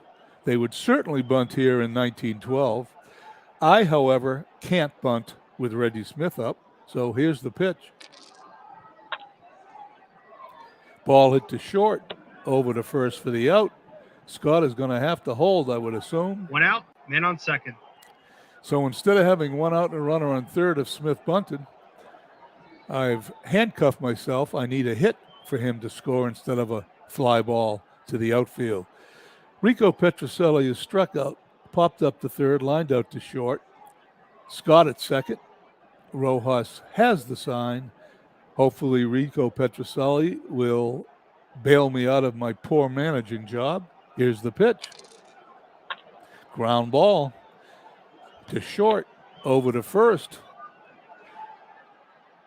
[SPEAKER 1] They would certainly bunt here in 1912. I, however, can't bunt with Reggie Smith up. So here's the pitch. Ball hit to short, over to first for the out. Scott is going to have to hold, I would assume.
[SPEAKER 2] 1 out, man on second.
[SPEAKER 1] So instead of having 1 out and a runner on third if Smith bunted, I've handcuffed myself. I need a hit for him to score instead of a fly ball to the outfield. Rico Petrocelli is struck out, popped up to third, lined out to short. Scott at second. Rojas has the sign. Hopefully Rico Petrocelli will bail me out of my poor managing job. Here's the pitch. Ground ball to short, over to first.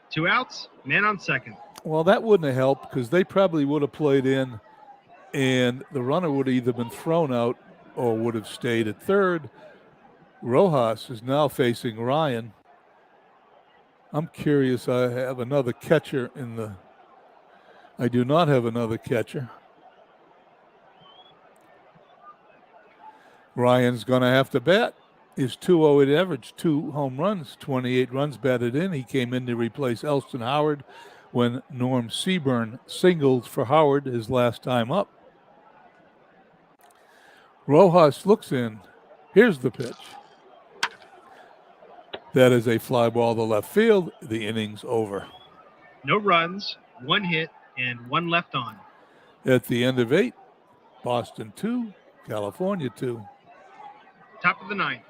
[SPEAKER 2] 2 outs, man on second.
[SPEAKER 1] Well, that wouldn't have helped because they probably would have played in and the runner would have either been thrown out or would have stayed at third. Rojas is now facing Ryan. I'm curious. I have another catcher I do not have another catcher. Ryan's going to have to bat. His 208 average, 2 home runs, 28 runs batted in. He came in to replace Elston Howard when Norm Seaburn singled for Howard his last time up. Rojas looks in. Here's the pitch. That is a fly ball to left field. The inning's over.
[SPEAKER 2] No runs, 1 hit, and 1 left on.
[SPEAKER 1] At the end of 8, Boston 2, California 2.
[SPEAKER 2] Top of the 9th.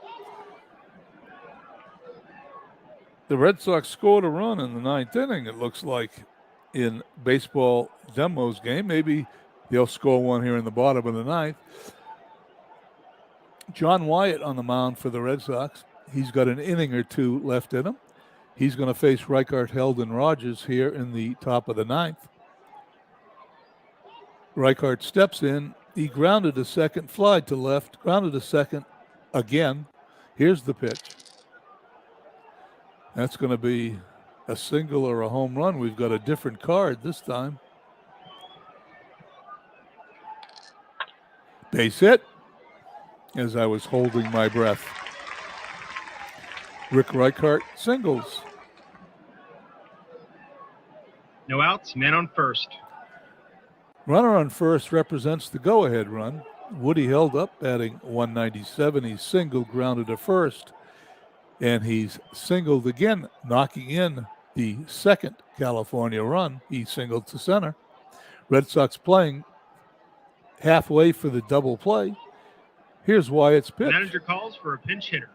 [SPEAKER 1] The Red Sox scored a run in the 9th inning, it looks like, in baseball demos game. Maybe they'll score one here in the bottom of the 9th. John Wyatt on the mound for the Red Sox. He's got an inning or 2 left in him. He's going to face Reichart, Held, and Rogers here in the top of the 9th. Reichart steps in. He grounded to second, fly to left, grounded to second again. Here's the pitch. That's going to be a single or a home run. We've got a different card this time. Base hit as I was holding my breath. Rick Reichart singles.
[SPEAKER 2] No outs, man on first.
[SPEAKER 1] Runner on first represents the go-ahead run. Woody Held up, batting 197. He's singled, grounded to first. And he's singled again, knocking in the second California run. He singled to center. Red Sox playing halfway for the double play. Here's Wyatt's pitch.
[SPEAKER 2] Manager calls for a pinch hitter.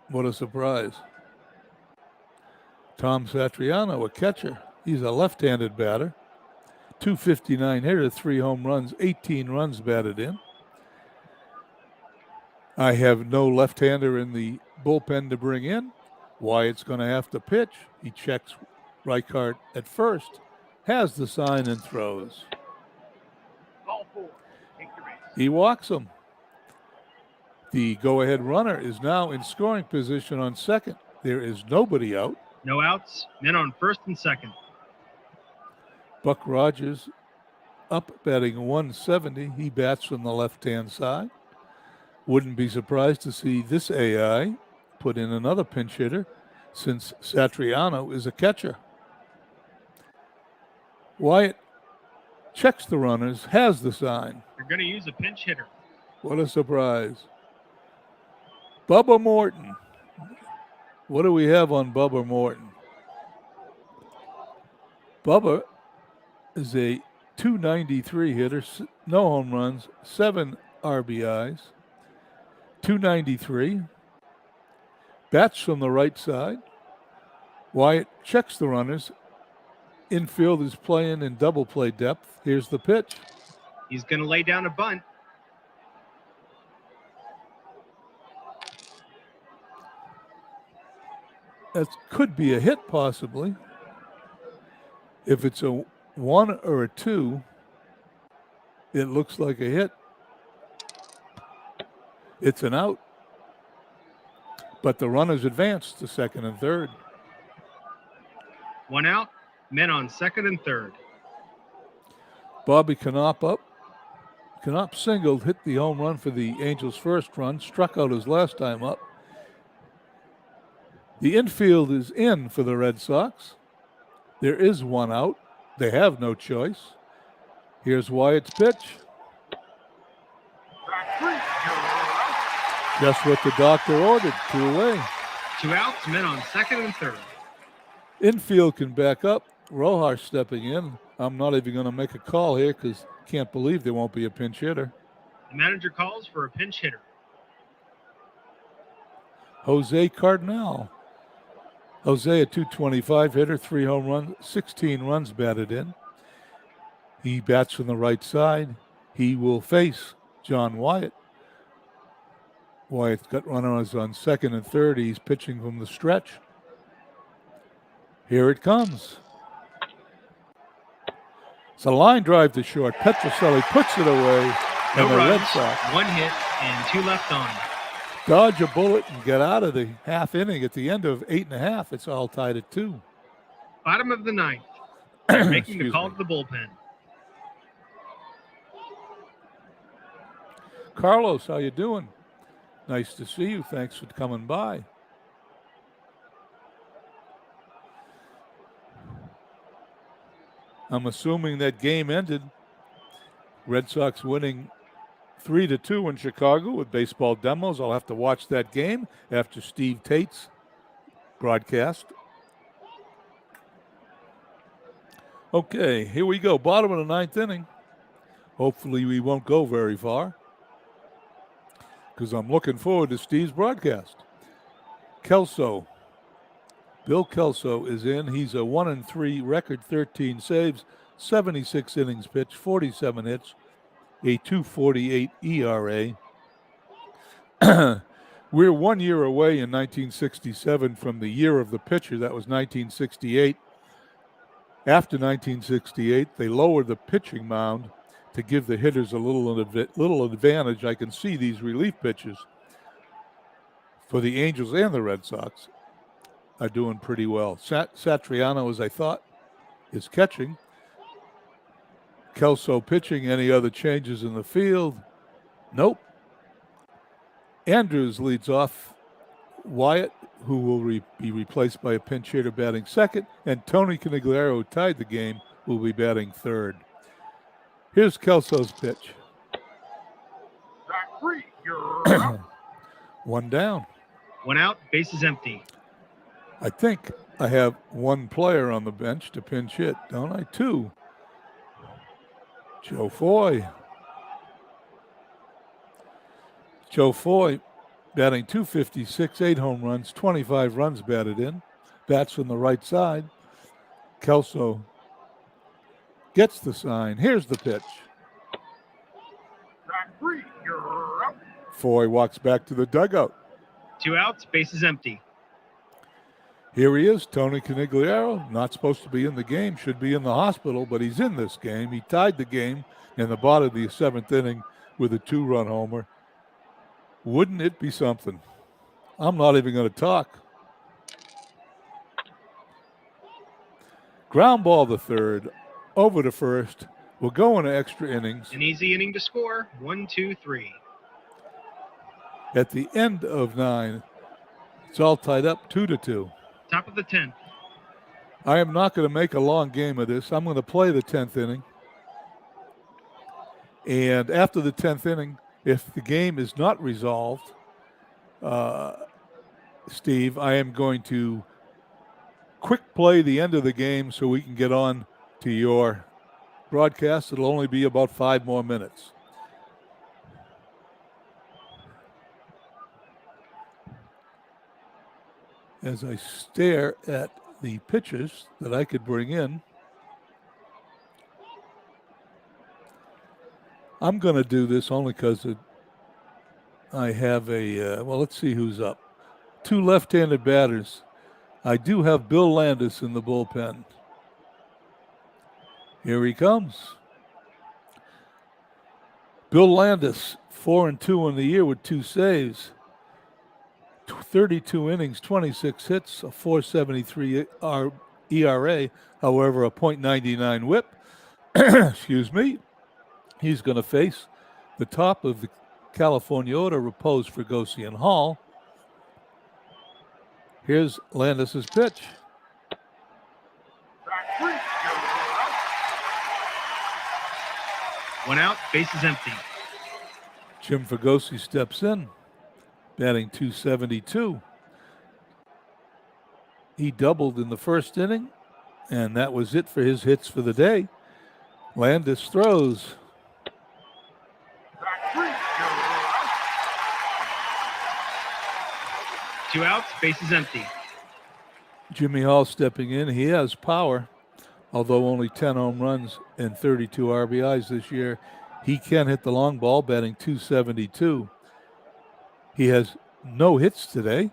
[SPEAKER 1] What a surprise. Tom Satriano, a catcher. He's a left-handed batter. 259 hitter, 3 home runs, 18 runs batted in. I have no left-hander in the bullpen to bring in. Wyatt's going to have to pitch. He checks Reichart at first, has the sign and throws.
[SPEAKER 2] Ball 4. Take your base.
[SPEAKER 1] He walks him. The go-ahead runner is now in scoring position on second. There is nobody out.
[SPEAKER 2] No outs, men on first and second.
[SPEAKER 1] Buck Rogers up, batting 170. He bats from the left-hand side. Wouldn't be surprised to see this AI put in another pinch hitter since Satriano is a catcher. Wyatt checks the runners, has the sign.
[SPEAKER 2] You're going to use a pinch hitter.
[SPEAKER 1] What a surprise. Bubba Morton. What do we have on Bubba Morton? Bubba is a 293 hitter, no home runs, 7 RBIs, 293. Bats from the right side. Wyatt checks the runners, Infield is playing in double play depth. Here's the pitch.
[SPEAKER 2] He's going to lay down a bunt.
[SPEAKER 1] That could be a hit, possibly. If it's a 1 or a 2, it looks like a hit. It's an out. But the runners advanced to second and third.
[SPEAKER 2] 1 out, men on second and third.
[SPEAKER 1] Bobby Knopp up. Knopp singled, hit the home run for the Angels' first run, struck out his last time up. The infield is in for the Red Sox. There is 1 out. They have no choice. Here's Wyatt's pitch. Just what the doctor ordered, 2 away.
[SPEAKER 2] 2 outs, men on second and third.
[SPEAKER 1] Infield can back up. Rojas stepping in. I'm not even going to make a call here because can't believe there won't be a pinch hitter.
[SPEAKER 2] The manager calls for a pinch hitter.
[SPEAKER 1] Jose Cardinal. Jose, a .225 hitter, 3 home runs, 16 runs batted in. He bats from the right side. He will face John Wyatt. Wyatt's got runners on second and third. He's pitching from the stretch. Here it comes. It's a line drive to short. Petrocelli puts it away.
[SPEAKER 2] No
[SPEAKER 1] and the
[SPEAKER 2] runs,
[SPEAKER 1] Red Sox
[SPEAKER 2] 1 hit, and 2 left on.
[SPEAKER 1] dodge a bullet and get out of the half inning. At the end of 8.5, it's all tied at 2.
[SPEAKER 2] Bottom of the ninth. They're making the
[SPEAKER 1] Excuse
[SPEAKER 2] call
[SPEAKER 1] me.
[SPEAKER 2] to the bullpen.
[SPEAKER 1] Carlos, how you doing? Nice to see you. Thanks for coming by. I'm assuming that game ended. Red Sox winning 3-2 in Chicago with baseball demos. I'll have to watch that game after Steve Tate's broadcast. Okay, here we go. Bottom of the 9th inning. Hopefully we won't go very far because I'm looking forward to Steve's broadcast. Kelso. Bill Kelso is in. He's a 1-3 record, 13 saves, 76 innings pitched, 47 hits, a 2.48 ERA. We're 1 year away in 1967 from the year of the pitcher. That was 1968. After 1968, they lowered the pitching mound to give the hitters a little advantage. I can see these relief pitchers for the Angels and the Red Sox are doing pretty well. Satriano, as I thought, is catching. Kelso pitching. Any other changes in the field? Nope. Andrews leads off. Wyatt, who will be replaced by a pinch hitter batting second, and Tony Canigliaro, who tied the game, will be batting third. Here's Kelso's pitch. 1 down.
[SPEAKER 2] 1 out, bases empty.
[SPEAKER 1] I think I have 1 player on the bench to pinch hit, don't I? 2. Joe Foy. Joe Foy batting .256, 8 home runs, 25 runs batted in. Bats from the right side. Kelso gets the sign. Here's the pitch. Foy walks back to the dugout.
[SPEAKER 2] 2 outs, bases empty.
[SPEAKER 1] Here he is, Tony Canigliaro, not supposed to be in the game, should be in the hospital, but he's in this game. He tied the game in the bottom of the 7th inning with a 2-run homer. Wouldn't it be something? I'm not even going to talk. Ground ball to third, over to first. We'll go into extra innings.
[SPEAKER 2] An easy inning to score. 1, 2, 3.
[SPEAKER 1] At the end of 9, it's all tied up 2-2.
[SPEAKER 2] Top of the 10th.
[SPEAKER 1] I am not going to make a long game of this. I'm going to play the 10th inning. And after the 10th inning, if the game is not resolved, Steve, I am going to quick play the end of the game so we can get on to your broadcast. It'll only be about 5 more minutes. As I stare at the pitchers that I could bring in, I'm going to do this only because I have well, let's see who's up. 2 left-handed batters. I do have Bill Landis in the bullpen. Here he comes. Bill Landis, 4-2 in the year with 2 saves. 32 innings, 26 hits, a 4.73 ERA, however, a .99 whip. Excuse me. He's going to face the top of the California order, Repose, Ferguson, Hall. Here's Landis' pitch.
[SPEAKER 2] One out, bases empty.
[SPEAKER 1] Jim Ferguson steps in, batting .272. He doubled in the first inning, and that was it for his hits for the day. Landis throws.
[SPEAKER 2] Two outs, bases empty.
[SPEAKER 1] Jimmy Hall stepping in. He has power, although only 10 home runs and 32 RBIs this year. He can hit the long ball, batting .272. He has no hits today.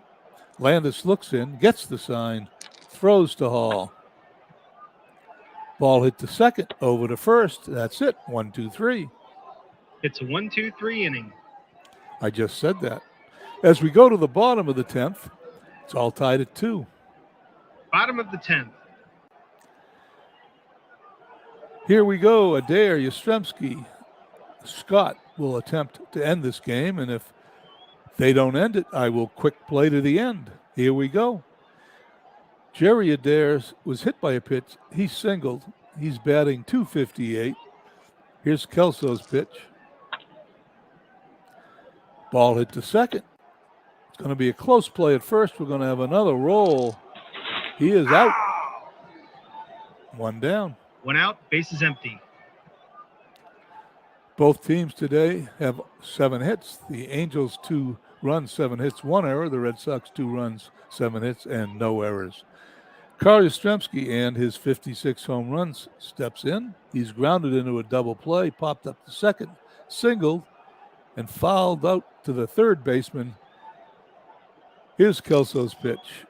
[SPEAKER 1] Landis looks in, gets the sign, throws to Hall. Ball hit to second, over to first. That's it. 1, 2, 3.
[SPEAKER 2] It's a 1-2-3 inning.
[SPEAKER 1] I just said that. As we go to the bottom of the 10th, it's all tied at 2.
[SPEAKER 2] Bottom of the 10th.
[SPEAKER 1] Here we go. Adair, Yastrzemski, Scott will attempt to end this game, and if they don't end it, I will quick play to the end. Here we go. Jerry Adair was hit by a pitch. He singled. He's batting .258. Here's Kelso's pitch. Ball hit to second. It's going to be a close play at first. We're going to have another roll. He is out. 1 down.
[SPEAKER 2] 1 out, bases empty.
[SPEAKER 1] Both teams today have 7 hits. The Angels 2 runs, 7 hits, 1 error. The Red Sox 2 runs, 7 hits, and no errors. Carl Yastrzemski and his 56 home runs steps in. He's grounded into a double play, popped up to second, singled, and fouled out to the third baseman. Here's Kelso's pitch.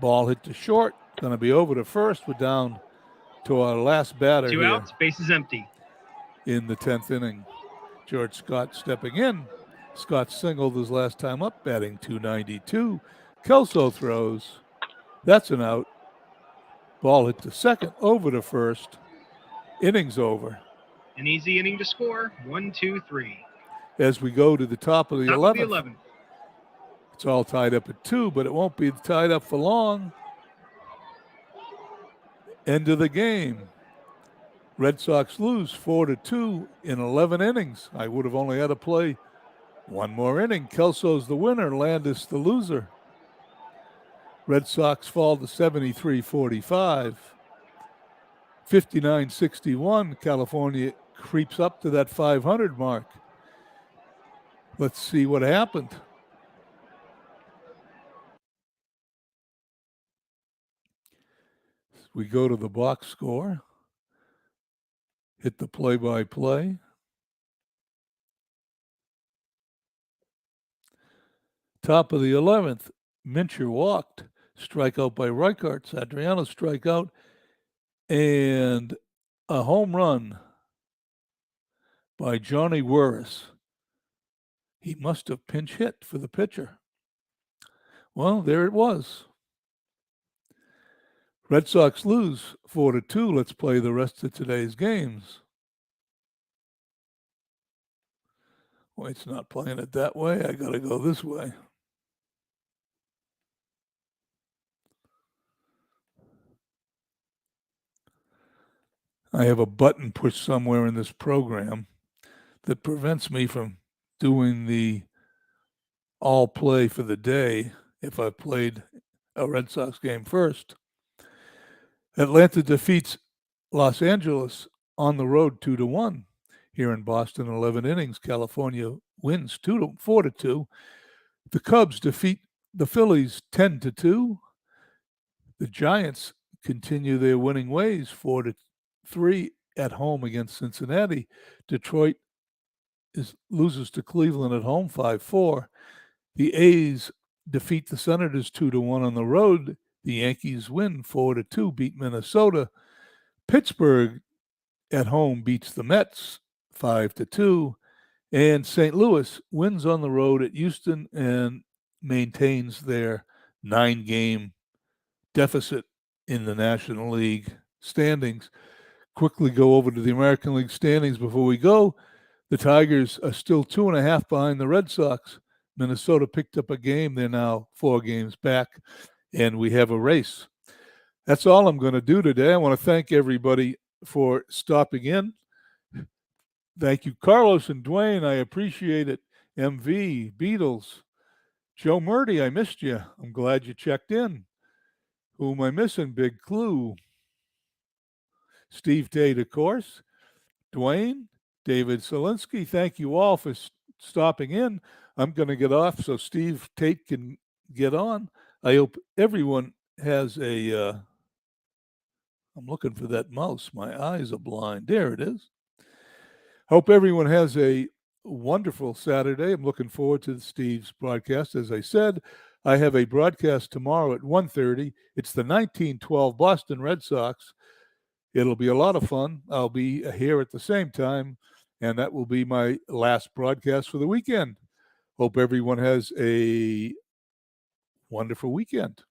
[SPEAKER 1] Ball hit to short. Going to be over to first. We're down to our last batter
[SPEAKER 2] 2
[SPEAKER 1] here
[SPEAKER 2] outs, bases empty.
[SPEAKER 1] in the 10th inning. George Scott stepping in. Scott singled his last time up, batting .292. Kelso throws. That's an out. Ball hit to second, over to first. Inning's over.
[SPEAKER 2] An easy inning to score. 1-2-3.
[SPEAKER 1] As we go to the top of the
[SPEAKER 2] Top
[SPEAKER 1] 11th.
[SPEAKER 2] of the 11th.
[SPEAKER 1] It's all tied up at 2, but it won't be tied up for long. End of the game. Red Sox lose 4-2 in 11 innings. I would have only had to play 1 more inning. Kelso's the winner, Landis the loser. Red Sox fall to 73-45. 59-61. California creeps up to that 500 mark. Let's see what happened. We go to the box score. Hit the play-by-play. Top of the 11th, Mincher walked. Strikeout by Reichart. Adriano strikeout. And a home run by Johnny Wuerres. He must have pinch hit for the pitcher. Well, there it was. Red Sox lose 4-2. Let's play the rest of today's games. Well, it's not playing it that way. I got to go this way. I have a button pushed somewhere in this program that prevents me from doing the all play for the day if I played a Red Sox game first. Atlanta defeats Los Angeles on the road 2-1. Here in Boston, 11 innings. California wins 4-2. The Cubs defeat the Phillies 10-2. The Giants continue their winning ways 4-3 at home against Cincinnati. Detroit loses to Cleveland at home 5-4. The A's defeat the Senators 2-1 on the road. The Yankees win 4-2, beat Minnesota. Pittsburgh at home beats the Mets 5-2. And St. Louis wins on the road at Houston and maintains their 9-game deficit in the National League standings. Quickly go over to the American League standings before we go. The Tigers are still 2.5 behind the Red Sox. Minnesota picked up a game. They're now 4 games back, and we have a race. That's all I'm going to do today. I want to thank everybody for stopping in. Thank you, Carlos and Dwayne. I appreciate it. MV, Beatles, Joe Murdy, I missed you. I'm glad you checked in. Who am I missing? Big Clue. Steve Tate, of course. Dwayne, David Solinsky, thank you all for stopping in. I'm going to get off so Steve Tate can get on. I hope everyone has a... I'm looking for that mouse. My eyes are blind. There it is. Hope everyone has a wonderful Saturday. I'm looking forward to Steve's broadcast. As I said, I have a broadcast tomorrow at 1:30. It's the 1912 Boston Red Sox. It'll be a lot of fun. I'll be here at the same time, and that will be my last broadcast for the weekend. Hope everyone has a wonderful weekend.